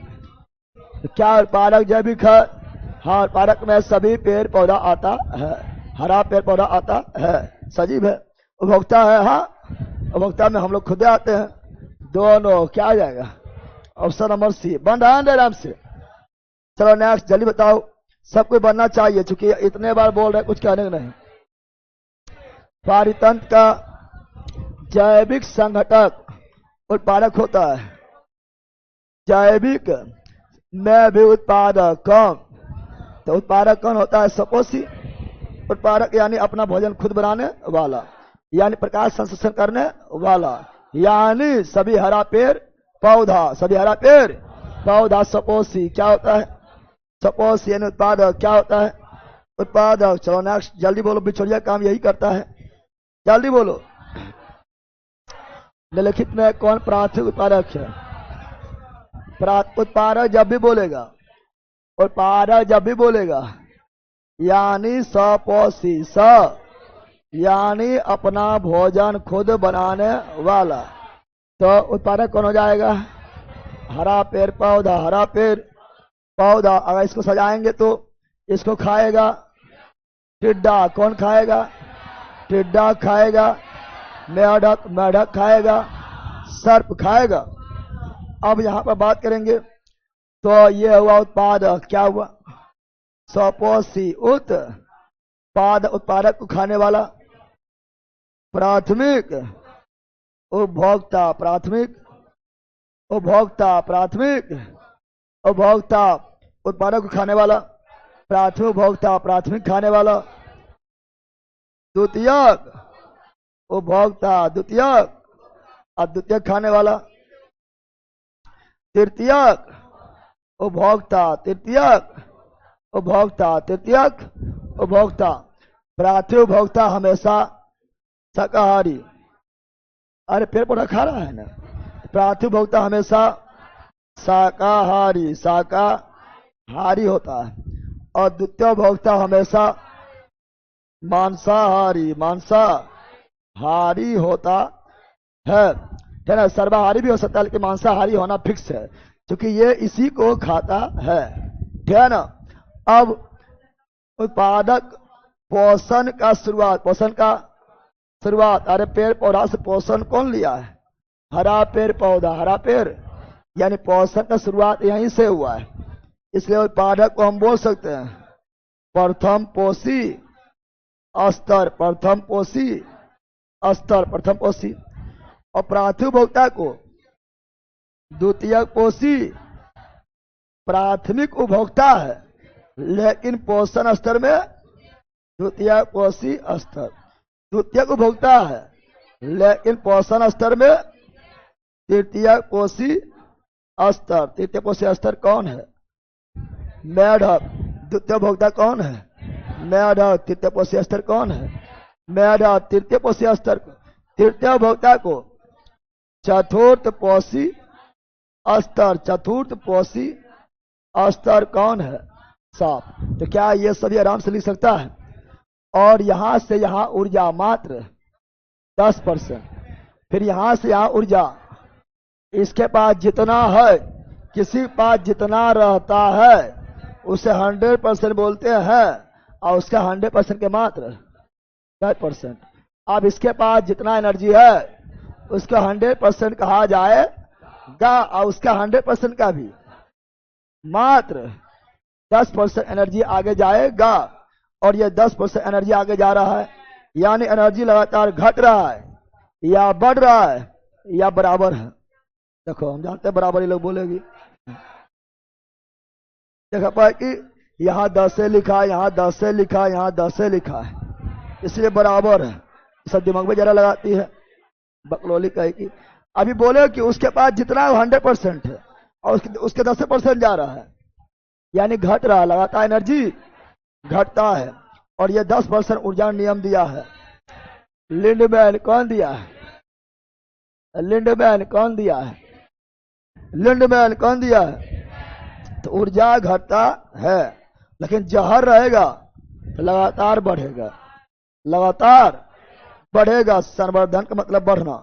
क्या उत्पादक जैविक है? हाँ, उत्पादक में सभी पेड़ पौधा आता है, हरा पेड़ पौधा आता है, सजीव है। उपभोक्ता है, हाँ उपभोक्ता में हम लोग खुद आते हैं, दोनों क्या आ जाएगा? ऑप्शन नंबर सी, बन रहा है आराम से। चलो नेक्स्ट, जल्दी बताओ, सबको बनना चाहिए चूंकि इतने बार बोल रहे कुछ कहने नहीं। पारितंत्र का जैविक संघटक उत्पादक होता है, जैविक में भी उत्पादक कौन? तो उत्पादक कौन होता है? सपोसी। उत्पादक यानी अपना भोजन खुद बनाने वाला, यानी प्रकाश संश्लेषण करने वाला, यानी सभी हरा पेड़ पौधा, सभी हरा पेड़ पौधा सपोसी क्या होता है? सपोसी यानी उत्पादक क्या होता है? उत्पादक। चलो नेक्स्ट, जल्दी बोलो, बिचौलिया काम यही करता है, जल्दी बोलो। निम्नलिखित में कौन प्राथमिक उत्पादक है? उत्पादक जब भी बोलेगा, उत्पादक जब भी बोलेगा यानी सपोसी, स यानी अपना भोजन खुद बनाने वाला, तो उत्पादक कौन हो जाएगा? हरा पेड़ पौधा, हरा पेड़ पौधा। अगर इसको सजाएंगे तो इसको खाएगा टिड्डा, कौन खाएगा? टिड्डा खाएगा, मेढक, मेढक खाएगा, सर्प खाएगा। अब यहां पर बात करेंगे तो ये हुआ उत्पादक, क्या हुआ? सपोसी, उत्पादक, उत्पादक को खाने वाला। प्राथमिक उपभोक्ता, प्राथमिक उपभोक्ता, प्राथमिक उपभोक्ता उत्पादक को खाने वाला, प्राथमिक उपभोक्ता, प्राथमिक खाने वाला। द्वितीयक उपभोक्ता, द्वितीयक अद्वितीयक खाने वाला। तृतीयक उपभोक्ता, तृतीयक उपभोक्ता, तृतीयक उपभोक्ता। प्राथमिक उपभोक्ता हमेशा शाकाहारी, अरे पेड़ पौधा खा रहा है ना। प्राथमिक उपभोक्ता हमेशा शाकाहारी, शाकाहारी होता है, और द्वितीय उपभोक्ता हमेशा मांसाहारी, मांसाहारी होता है ना। सर्वाहारी भी हो सकता है लेकिन मांसाहारी होना फिक्स है क्योंकि ये इसी को खाता है, ठीक है ना। अब उत्पादक पोषण का शुरुआत, पोषण का शुरुआत, अरे पेड़ पौधा से पोषण कौन लिया है? हरा पेड़ पौधा, हरा पेड़, यानी पोषण का शुरुआत यहीं से हुआ है। इसलिए उत्पादक को हम बोल सकते हैं प्रथम पोषी स्तर, प्रथम पोषी स्तर, प्रथम पोषी। और प्राथमिक उपभोक्ता को द्वितीय पोषी, प्राथमिक उपभोक्ता है लेकिन पोषण स्तर में द्वितीय पोषी स्तर, द्वितीय उपभोक्ता है लेकिन पोषण स्तर में तृतीय पोषी स्तर। तृतीय पोषी स्तर कौन है? मेढक। द्वितीय उपभोक्ता कौन है? मेढक। तृतीय पोषी स्तर कौन है? मेढक। तृतीय पोषी स्तर, तृतीय उपभोक्ता को चतुर्थ पोषी अस्तर चतुर्थ पोषी अस्तर कौन है? सांप। तो क्या ये सभी आराम से लिख सकता है? और यहां से यहां ऊर्जा मात्र 10%, फिर यहां से यहां ऊर्जा, इसके पास जितना है, किसी के पास जितना रहता है उसे 100% बोलते हैं, और उसका 100% के मात्र 10%। अब इसके पास जितना एनर्जी है उसका 100% कहा जाएगा, और उसका 100% का भी मात्र 10% एनर्जी आगे जाएगा। और ये 10% एनर्जी आगे जा रहा है, यानी एनर्जी लगातार घट रहा है या बढ़ रहा है या बराबर है। देखो हम जानते हैं बराबर ही लोग बोलेगी। देखा पाए कि यहाँ 10 से लिखा, यहाँ 10 से लिखा, यहाँ 10 से लिखा है, इसलिए बराबर है। सब दिमाग में जरा लगाती है, बकलोली कहेगी। अभी बोले कि उसके पास जितना 100% है और उसके 10% जा रहा है, यानी घट रहा है, लगातार एनर्जी घटता है। और ये 10% ऊर्जा नियम दिया है। लिंडमैन कौन दिया है? लिंडमैन कौन दिया है? लिंडमैन कौन दिया है? तो ऊर्जा घटता है, लेकिन जहर रहेगा तो लगातार बढ़ेगा, लगातार बढ़ेगा। संवर्धन का मतलब बढ़ना,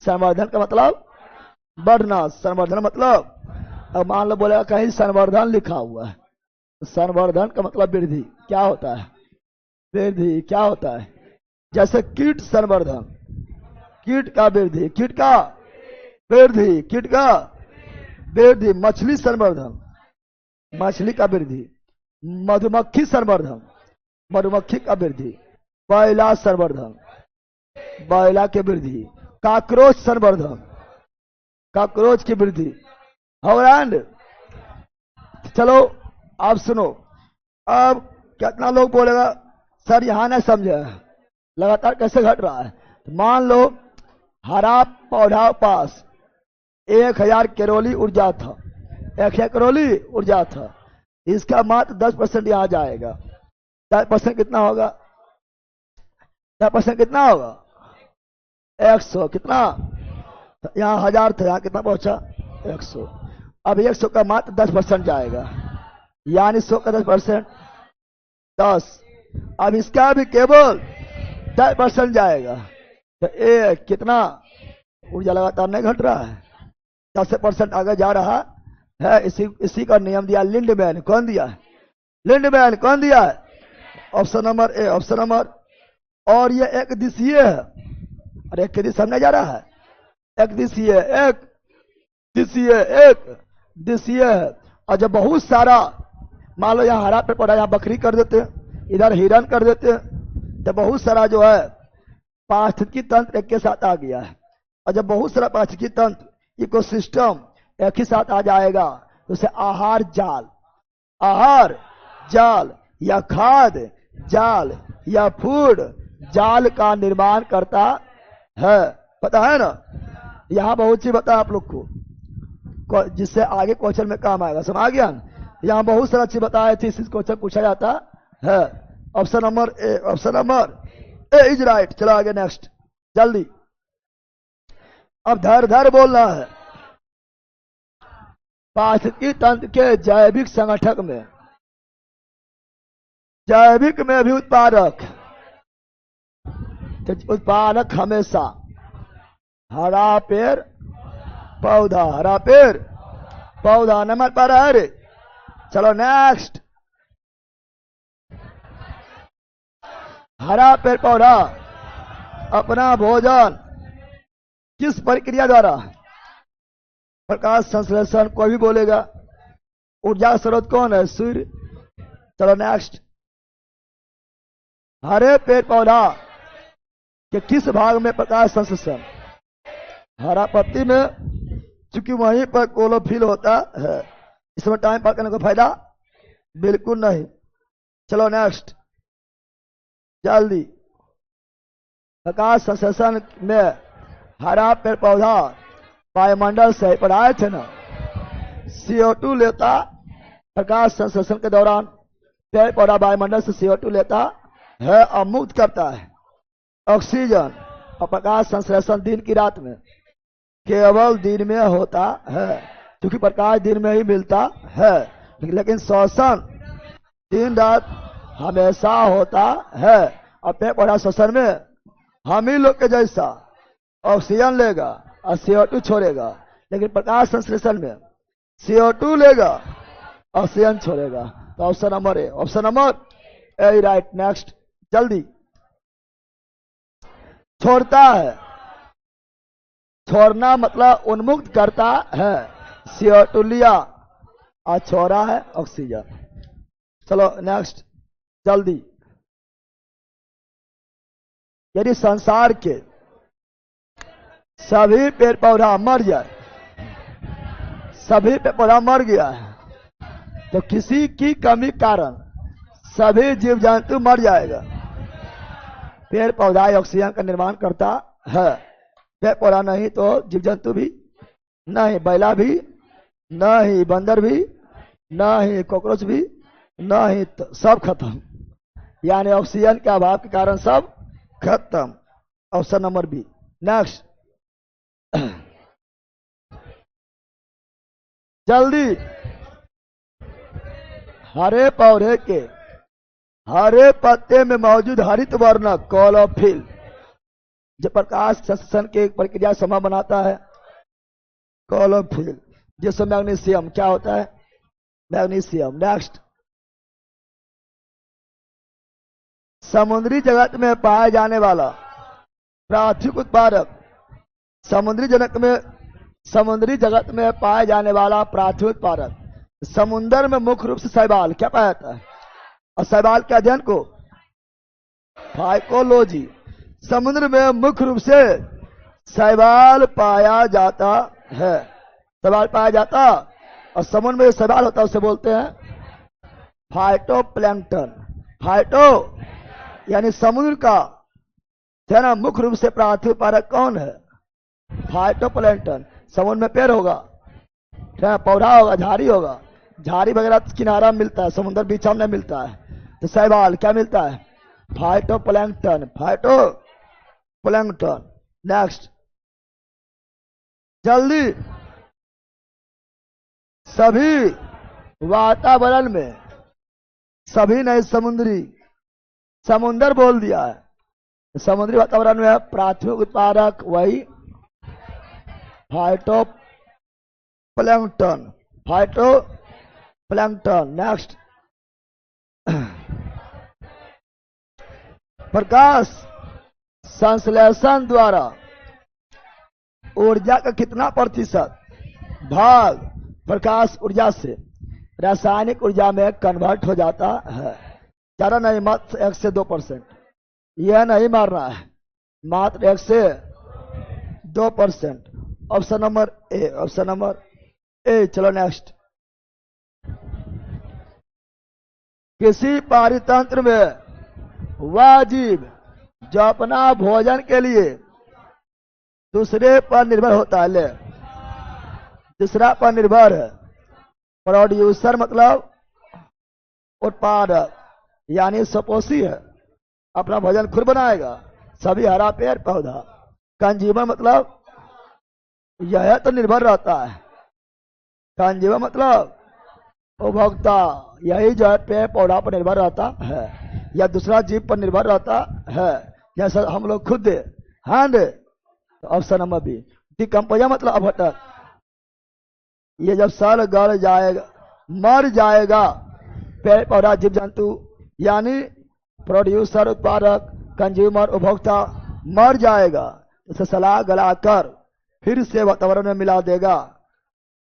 संवर्धन का मतलब बढ़ना, संवर्धन मतलब, अब मान लो बोलेगा कहीं संवर्धन लिखा हुआ है, संवर्धन का मतलब वृद्धि। क्या होता है? वृद्धि। क्या होता है? जैसे कीट संवर्धन, कीट का वृद्धि, कीट का वृद्धि, कीट का वृद्धि। मछली संवर्धन, मछली का वृद्धि। मधुमक्खी संवर्धन, मधुमक्खी का वृद्धि। बैला संवर्धन, बैला की वृद्धि। काकरोच संवर्धन, काकरोच की वृद्धि। हॉलैंड। चलो आप सुनो, अब कितना लोग बोलेगा सर यहां ना समझे, लगातार कैसे घट रहा है? मान लो हरा पौधा पास 1000 कैलोरी ऊर्जा था, 1000 कैलोरी ऊर्जा था, इसका मात्र 10% यहां जाएगा। 10% कितना होगा? 10% कितना होगा? 100। कितना? यहाँ 1000 था, यहाँ कितना पहुंचा? 100। अब 100 का मात्र 10% जाएगा, यानी 100 का 10% 10। अब इसका भी केवल 10% जाएगा, तो एक कितना ऊर्जा लगातार नहीं घट रहा है, 10% आगे जा रहा है। इसी का नियम दिया लिंडमैन। कौन दिया है? लिंडमैन। कौन दिया है? Option number A, option number. और ये एक दिशीय है, और एक दिशा समझा जा रहा है, एक दिशीय, एक दिशीय, एक दिशीय है। और जब बहुत सारा, मान लो यहाँ हरा पे पड़ा, यहाँ बकरी कर देते, इधर हिरन कर देते, तो बहुत सारा जो है पारिस्थितिकी तंत्र एक के साथ आ गया है। और जब बहुत सारा पारिस्थितिकी तंत्र, इकोसिस्टम एक ही साथ आ जाएगा, तो उसे आहार जाल, आहार जाल या खाद्य जाल या फूड जाल का निर्माण करता है। पता है ना? यहाँ बहुत चीज बता आप लोग को, जिससे आगे क्वेश्चन में काम आएगा। समझ गया? यहाँ बहुत सारा चीज बताए थे, इस क्वेश्चन पूछा जाता है। Option number A, option number A is right. चलो आगे नेक्स्ट, जल्दी। अब धर धर बोलना है। पारिस्थितिकी तंत्र के जैविक संगठक में, जैविक में भी उत्पादक, तो उत्पादक हमेशा हरा पेड़ पौधा, हरा पेड़ पौधा। नंबर पर है। चलो नेक्स्ट। हरा पेड़ पौधा अपना भोजन किस प्रक्रिया द्वारा? प्रकाश संश्लेषण। कोई भी बोलेगा। ऊर्जा स्रोत कौन है? सूर्य। चलो नेक्स्ट। हरे पेड़ पौधा के किस भाग में प्रकाश संश्लेषण? हरा पत्ती में, क्योंकि वहीं पर क्लोरोफिल होता है। इसमें टाइम पास करने का फायदा बिल्कुल नहीं। चलो नेक्स्ट, जल्दी। प्रकाश संश्लेषण में हरा पेड़ पौधा वायुमंडल से पढ़ाए थे ना, CO2 लेता प्रकाश संश्लेषण के दौरान। पेड़ पौधा वायुमंडल से CO2 लेता है और मुक्त करता है ऑक्सीजन। और प्रकाश संश्लेषण दिन की रात में, केवल दिन में होता है। क्योंकि प्रकाश दिन में ही मिलता है, लेकिन श्वसन दिन रात हमेशा होता है। और पेड़ पौधा श्वसन में हम ही लोग के जैसा ऑक्सीजन लेगा और CO2 छोड़ेगा, लेकिन प्रकाश संश्लेषण में CO2 लेगा, ऑक्सीजन छोड़ेगा। तो option number A, option number A right. Next, जल्दी। छोड़ता है, छोड़ना मतलब उन्मुक्त करता है। CO2 लिया और छोड़ा है ऑक्सीजन। चलो नेक्स्ट, जल्दी। यदि संसार के सभी पेड़ पौधा मर जाए, सभी पेड़ पौधा मर गया है, तो किसी की कमी कारण सभी जीव जंतु मर जाएगा। पेड़ पौधा ऑक्सीजन का निर्माण करता है, पेड़ पौधा नहीं तो जीव जंतु भी नहीं, बैला भी नहीं, बंदर भी नहीं, कॉकरोच भी नहीं, तो सब खत्म। यानी ऑक्सीजन के अभाव के कारण सब खत्म। Option number B. नेक्स्ट, जल्दी। हरे पौधे के हरे पत्ते में मौजूद हरित वर्ण क्लोरोफिल जो प्रकाश संश्लेषण की प्रक्रिया समय बनाता है, क्लोरोफिल, जिसमें मैग्नीशियम क्या होता है, मैग्नीशियम। नेक्स्ट, समुद्री जगत में पाए जाने वाला प्राथमिक उत्पादक, समुद्री जगत में पाए जाने वाला प्राथमिक उत्पादक, समुद्र में मुख्य रूप से शैवाल क्या पाया जाता है, और शैवाल के अध्ययन को फाइकोलॉजी। समुद्र में मुख्य रूप से शैवाल पाया जाता है, शैवाल पाया जाता, और समुद्र में शैवाल होता है उसे बोलते हैं फाइटोप्लैंक्टन। फाइटो यानी समुद्र का है ना, मुख्य रूप से प्राथमिक उत्पादक कौन है, फाइटोप्लैंक्टन। समुद्र में पेड़ होगा, पौधा होगा, झाड़ी होगा, झाड़ी वगैरह किनारा मिलता है, समुद्र बीच में मिलता है, तो शैवाल क्या मिलता है, फाइटोप्लैंक्टन, फाइटोप्लैंक्टन। नेक्स्ट, जल्दी। सभी वातावरण में, सभी नहीं समुद्री, समुद्र बोल दिया है, समुद्री वातावरण में प्राथमिक उत्पादक वही फाइटोप्लैंक्टन, फाइटोप्लैंक्टन। नेक्स्ट, प्रकाश संश्लेषण द्वारा ऊर्जा का कितना प्रतिशत भाग प्रकाश ऊर्जा से रासायनिक ऊर्जा में कन्वर्ट हो जाता है, ज्यादा नहीं, मात्र 1 से 2%। यह नहीं मारना है, मात्र 1 से 2%। Option number A, option number A. चलो नेक्स्ट, किसी पारितंत्र में वह जीव जो अपना भोजन के लिए दूसरे पर निर्भर होता है, ले दूसरा पर निर्भर है, प्रोड्यूसर मतलब उत्पादक, यानी सपोषी है, अपना भोजन खुद बनाएगा, सभी हरा पेड़ पौधा। कंज्यूमर मतलब यह तो निर्भर रहता है, कंज्यूमर मतलब उपभोक्ता, यही जो है पेड़ पौधा पर निर्भर रहता है या दूसरा जीव पर निर्भर रहता है, जैसा हम लोग खुद hand. Option number B. Decomposer मतलब अपघटक, ये जब सड़ गल जाएगा, मर जाएगा पेड़ पौधा जीव जंतु, यानी प्रोड्यूसर उत्पादक, कंज्यूमर उपभोक्ता मर जाएगा, उसे सला गलाकर फिर से वातावरण में मिला देगा,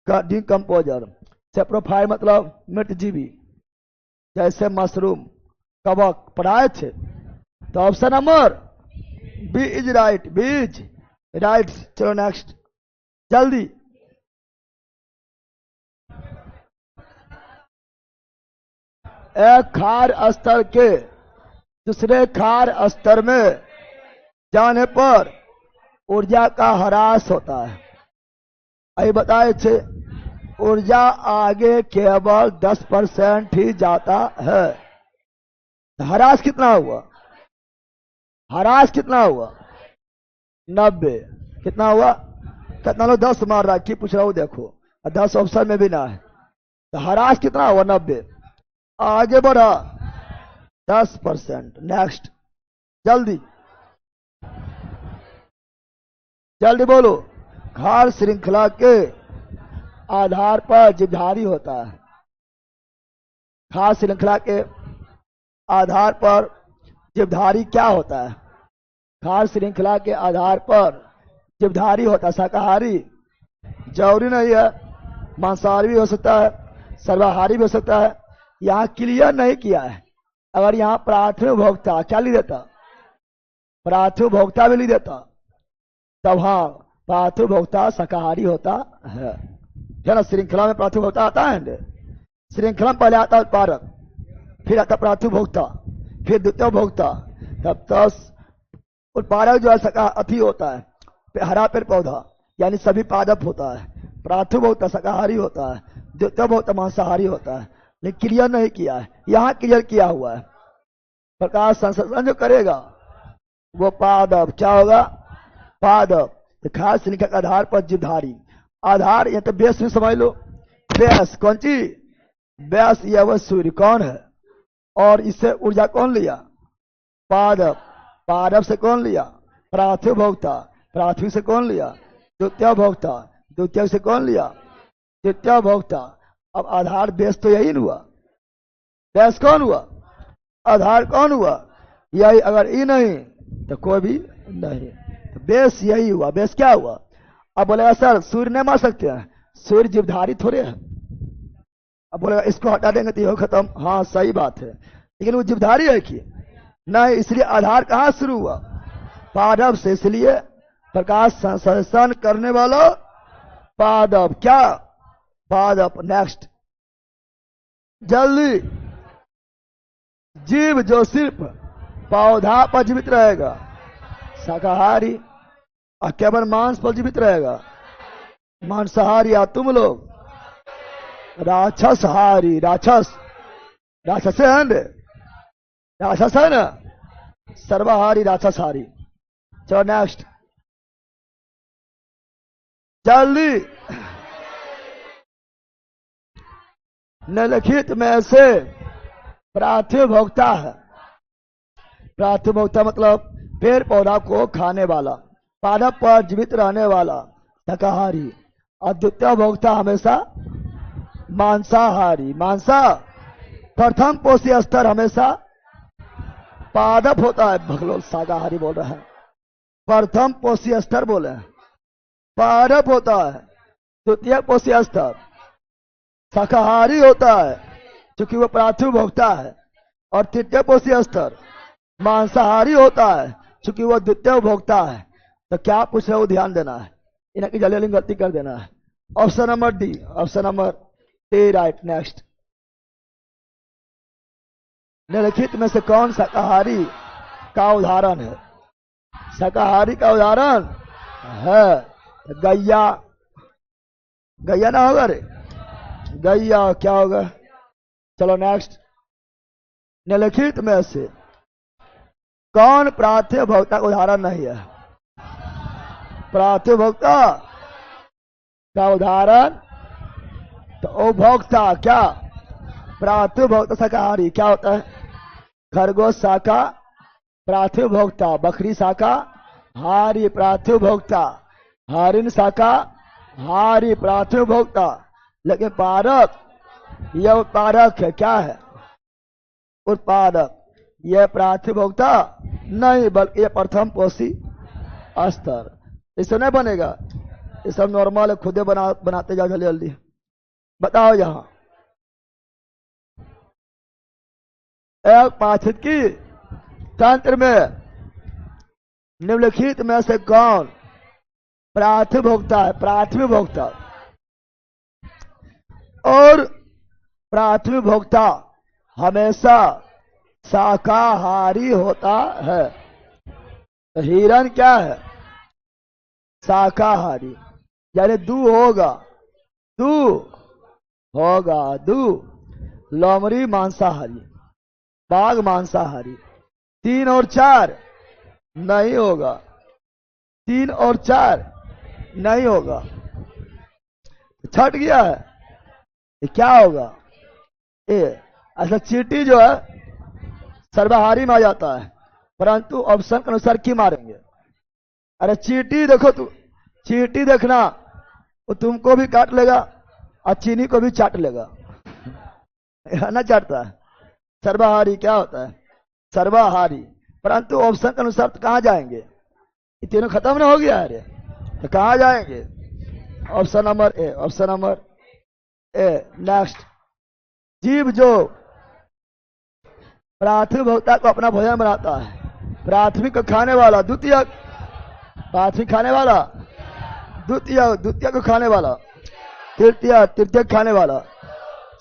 डिकम्पोजर। सेप्रोफाइल मतलब मृतजीवी, जैसे मशरूम, कवक, पढ़ाए थे। तो option number B is right, B's right. चलो नेक्स्ट, जल्दी। एक खार स्तर के दूसरे खार स्तर में जाने पर ऊर्जा का ह्रास होता है। अभी बताए थे ऊर्जा आगे केवल 10% ही जाता है। ह्रास कितना हुआ, ह्रास कितना हुआ, 90। कितना हुआ, कितना लोग 10 मार रहा है, की पूछ रहा हूँ देखो, 10 ऑप्शन में भी ना है, तो हरास कितना हुआ? 90। आगे बढ़ा 10%। नेक्स्ट, जल्दी जल्दी बोलो। खाद्य श्रृंखला के आधार पर जीवधारी होता है। खाद्य श्रृंखला के आधार पर जीवधारी क्या होता है? खाद्य श्रृंखला के आधार पर जीवधारी होता है शाकाहारी। जरूरी नहीं है, मांसाहारी भी हो सकता है, सर्वाहारी भी हो सकता है। यहाँ क्लियर नहीं किया है। अगर यहाँ प्राथमिक भोक्ता क्या लिख देता, प्राथमिक भोक्ता भी लिख देता, तब हाँ प्राथमिक भोक्ता शाकाहारी होता है ना। श्रृंखला में प्राथमिक भोक्ता आता है। श्रृंखला में पहले आता है उत्पादक, फिर आता प्राथमिक भोक्ता, फिर द्वितीय भोक्ता, तब 10 उत्पादक जो है अति होता है, हरा पेड़ पौधा यानी सभी पादप होता है। प्राथमिक भोक्ता शाकाहारी होता है, द्वितीय भोक्ता मांसाहारी होता है। लेकिन क्लियर नहीं किया है, यहाँ क्लियर किया हुआ है। प्रकाश संश्लेषण जो करेगा वो पादप क्या होगा? पादप। तो खाद्य श्रृंखला के आधार पर जीवधारी। आधार या तो बेस में समझ लो। बेस कौन चीज? बेस या वह सूर्य कौन है? और इससे ऊर्जा कौन लिया? पादप। पादप से कौन लिया? प्राथमिक भोक्ता। प्राथमिक से कौन लिया? द्वितीय भोक्ता। द्वितीय से कौन लिया? तृतीय भोक्ता। अब आधार बेस तो यही हुआ। बेस कौन हुआ? आधार कौन हुआ? यही। अगर ये नहीं तो कोई भी नहीं, तो बेस यही हुआ। बेस क्या हुआ? अब बोलेगा सर सूर्य नहीं मार सकते हैं, सूर्य जीवधारी थोड़े है। अब बोलेगा इसको हटा देंगे तो ये खत्म। हाँ सही बात है, लेकिन वो जीवधारी है कि नहीं? इसलिए आधार कहाँ शुरू हुआ? पादप से। इसलिए प्रकाश संश्लेषण करने वाला पादप। क्या? पादप। नेक्स्ट, जल्दी। जीव जो सिर्फ पौधा पर जीवित रहेगा शाकाहारी, और केवल मांस पर जीवित रहेगा मांसाहारी। या तुम लोग राक्षसहारी। राक्षस, राक्षस है ना? राक्षस है ना? सर्वाहारी राक्षसहारी। चलो नेक्स्ट, जल्दी। निम्नलिखित में से प्राथमिक भोक्ता है। प्राथमिक भोक्ता मतलब पेड़ पौधा को खाने वाला, पादप पर जीवित रहने वाला शाकाहारी। और द्वितीय भोक्ता हमेशा मांसाहारी। मांसा। प्रथम पोषी स्तर हमेशा पादप होता है। भगलोल शाकाहारी बोल रहा है, प्रथम पोषी स्तर बोले पादप होता है। द्वितीय पोषी स्तर शाकाहारी होता है क्योंकि वो प्राथमिक भोक्ता है। और तृतीय पोषी स्तर मांसाहारी होता है क्योंकि वो द्वितीय भोक्ता है। तो क्या पूछ रहे हो? ध्यान देना है, इनकी जल्दी जल्दी गलती कर देना है। Option number D, option number D right. Next, निम्नलिखित में से कौन शाकाहारी का उदाहरण है? शाकाहारी का उदाहरण है गैया। गैया ना होगा रे? गैया क्या होगा? चलो नेक्स्ट, निम्नलिखित में से कौन प्राथमिक भोक्ता का उदाहरण नहीं है? प्राथमिक भोक्ता का उदाहरण तो उपभोक्ता। क्या? प्राथमिक भोक्ता शाकाहारी क्या होता है? खरगोश शाका प्राथमिक भोक्ता, बकरी शाका हारी प्राथमिक भोक्ता, हरिण शाका हारी प्राथमिक भोक्ता। लेकिन पादप यह उत्पादक है। क्या है? उत्पादक। यह प्राथमिक भोक्ता नहीं, बल्कि यह प्रथम पोषी स्तर। इससे नहीं बनेगा, ये सब नॉर्मल है, खुदे बनाते जाओ जल्दी जल्दी। बताओ यहां एक पारिस्थितिकी तंत्र में निम्नलिखित में से कौन प्राथमिक भोक्ता है? प्राथमिक भोक्ता। और प्राथमिक भोक्ता हमेशा शाकाहारी होता है। हिरण क्या है? शाकाहारी, यानी दू होगा, दू होगा, दू। लोमड़ी मांसाहारी, बाघ मांसाहारी। 3 और 4 नहीं होगा, 3 और 4 नहीं होगा। छट गया है, ये क्या होगा? ये अच्छा चींटी जो है सर्वहारी में आ जाता है, परंतु ऑप्शन के अनुसार की मारेंगे? अरे चींटी देखो, तू चींटी देखना, वो तुमको भी काट लेगा और चीनी को भी चाट लेगा। ना चाटता है? सर्वहारी क्या होता है? सर्वहारी, परंतु ऑप्शन के अनुसार तो कहाँ जाएंगे? ये तीनों खत्म ना हो गया है, तो कहाँ जाएंगे? Option number A, option number A. Next, जीव जो प्राथमिक भोक्ता को अपना भोजन बनाता है, प्राथमिक को खाने वाला, द्वितीय प्राथमिक खाने वाला, द्वितीय द्वितीय को खाने वाला, तृतीय तृतीय खाने वाला,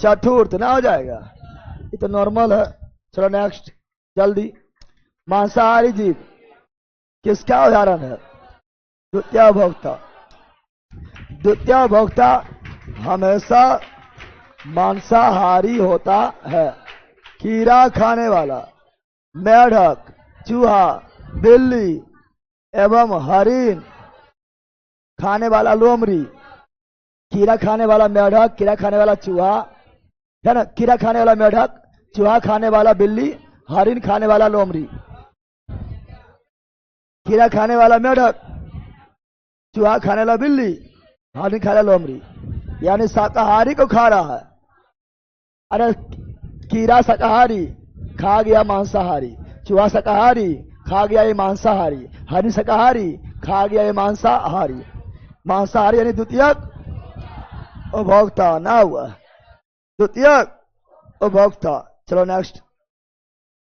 चतुर्थ ना हो जाएगा? ये तो नॉर्मल है। चलो नेक्स्ट जल्दी। मांसाहारी जीव किसका उदाहरण है? द्वितीय भोक्ता। द्वितीय भोक्ता हमेशा मांसाहारी होता है। कीड़ा खाने वाला, मेढक, चूहा, बिल्ली एवं हरिण खाने वाला लोमड़ी। कीड़ा खाने वाला मेढक, कीड़ा खाने वाला चूहा, है ना? कीड़ा खाने वाला मेढक, चूहा खाने वाला बिल्ली, हरिण खाने वाला लोमड़ी। कीड़ा खाने वाला मेढक, चूहा खाने वाला बिल्ली, हरिण खाने वाला लोमड़ी, यानी शाकाहारी को खा रहा है। अरे कीड़ा शाकाहारी खा गया मांसाहारी, चूहा शाकाहारी खा गया ये मांसाहारी, हरिण शाकाहारी खा गया ये मांसाहारी। मांसाहारी यानी द्वितीयक उपभोक्ता ना हुआ, द्वितीयक उपभोक्ता। चलो नेक्स्ट।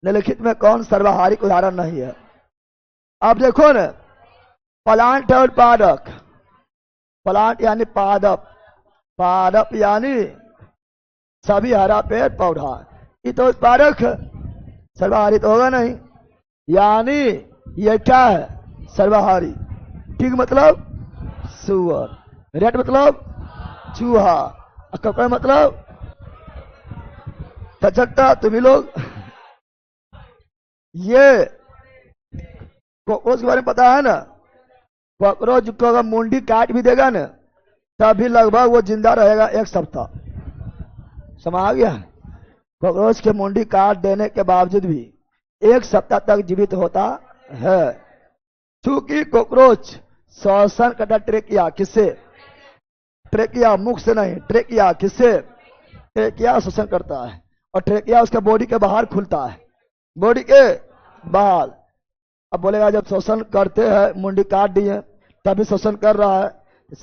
निम्नलिखित में कौन सर्वहारिक उदाहरण नहीं है? अब देखो ना, प्लांट और पादप। प्लांट यानी पादप, पादप यानी सभी हरा पेड़ पौधा, ये तो उत्पादक है, सर्वहारी तो होगा नहीं। यानी ये क्या है? सर्वहारी। ठीक मतलब सुअर, रेट मतलब चूहा, ककड़ मतलब टचट्टा। तुम्ही लोग ये कॉकरोच के बारे में पता है ना? कॉकरोच को अगर मुंडी काट भी देगा ना, तभी लगभग वो जिंदा रहेगा 1 सप्ताह। समझ आ गया? कॉकरोच के मुंडी काट देने के बावजूद भी 1 सप्ताह तक जीवित होता है, क्योंकि कॉकरोच श्वसन करता ट्रेकिया। किससे? ट्रेकिया, मुख से नहीं, ट्रेकिया। किससे? ट्रेकिया श्वसन करता है, और ट्रेकिया उसका बॉडी के बाहर खुलता है, बॉडी के बाहर। अब बोलेगा जब श्वसन करते हैं, मुंडी काट दिए तभी श्वसन कर रहा है,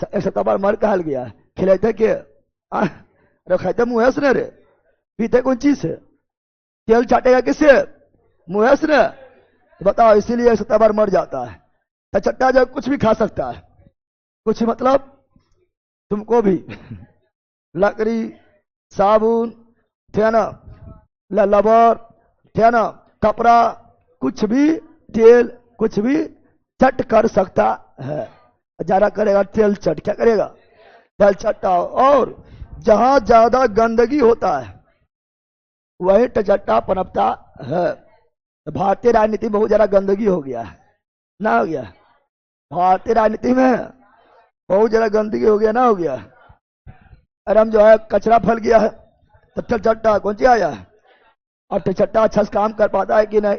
1 सप्ताह बाद मर कहल गया है। खिलाते के अरे खाते मुँह से रे, पीते कौन चीज से? तेल चाटेगा किससे? मुँह से न। बताओ, इसीलिए 1 सप्ताह बाद मर जाता है। टचट्टा जो कुछ भी खा सकता है, कुछ मतलब तुमको भी लकड़ी, साबुन, थे ना, लबर, थे ना, कपड़ा, कुछ भी, तेल, कुछ भी चट कर सकता है। ज्यादा करेगा तेल चट, क्या करेगा? तेल चट्टा। और जहां ज्यादा गंदगी होता है वही टचट्टा पनपता है। भारतीय राजनीति में बहुत ज्यादा गंदगी हो गया है, ना हो गया? भारतीय राजनीति में बहुत ज्यादा गंदगी हो गया, ना हो गया? अरे हम जो है कचरा फैल गया है, तब टचट्टा कौन सी आया है? और टचट्टा अच्छा से काम कर पाता है कि नहीं?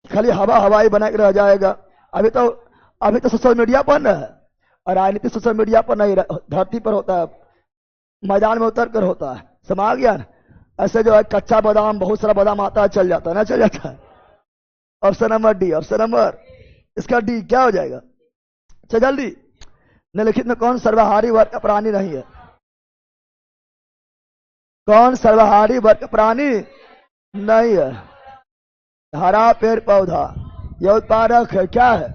खाली हवाई बना के रह जाएगा। अभी तो सोशल मीडिया पर है, और राजनीति सोशल मीडिया पर नहीं, धरती पर होता है, मैदान में उतर कर होता है। समझ गया ना? ऐसे जो है कच्चा बादाम, बहुत सारा बादाम आता है, चल जाता है, ना चल जाता है? Option number D, option number इसका डी क्या हो जाएगा? चल जल्दी। निम्नलिखित में कौन सर्वहारी वर्ग का प्राणी नहीं है? कौन सर्वहारी वर्ग का प्राणी नहीं है? हरा पेड़ पौधा, यह उत्पादक है, क्या है?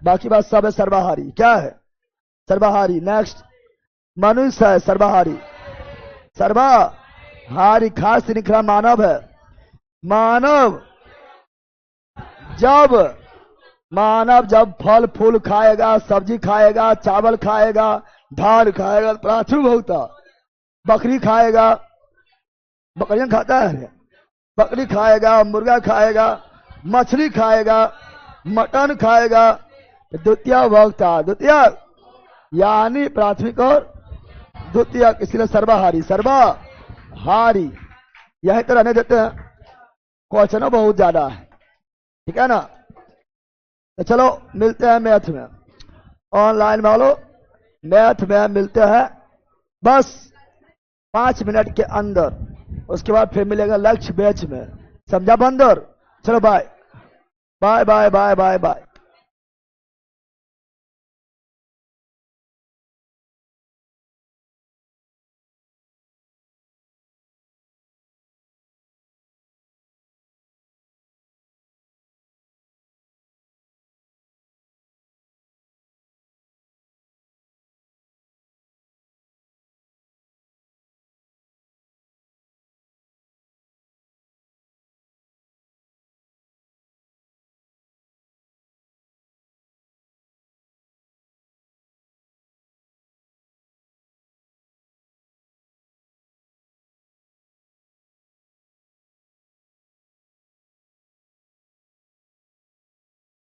बाकी बात सब है सर्वहारी। क्या है? सर्वहारी। नेक्स्ट, मनुष्य है सर्वहारी। सर्वहारी खास श्रृंखला मानव है। मानव जब फल फूल खाएगा, सब्जी खाएगा, चावल खाएगा, धान खाएगा, प्राथमिक भोक्ता। बकरी खाएगा, बकरियां खाता है, बकरी खाएगा, मुर्गा खाएगा, मछली खाएगा, मटन खाएगा, द्वितीय भोक्ता। द्वितीय यानी प्राथमिक और द्वितीय, इसलिए सर्वहारी, सर्वहारी यही तो रहने देते हैं, क्वेश्चन बहुत ज्यादा है, ठीक है ना। तो चलो मिलते हैं मैथ में, ऑनलाइन वालों मैथ में मिलते हैं बस 5 मिनट के अंदर, उसके बाद फिर मिलेगा लक्ष्य बैच में, समझा बंदर। चलो bye bye bye bye bye bye.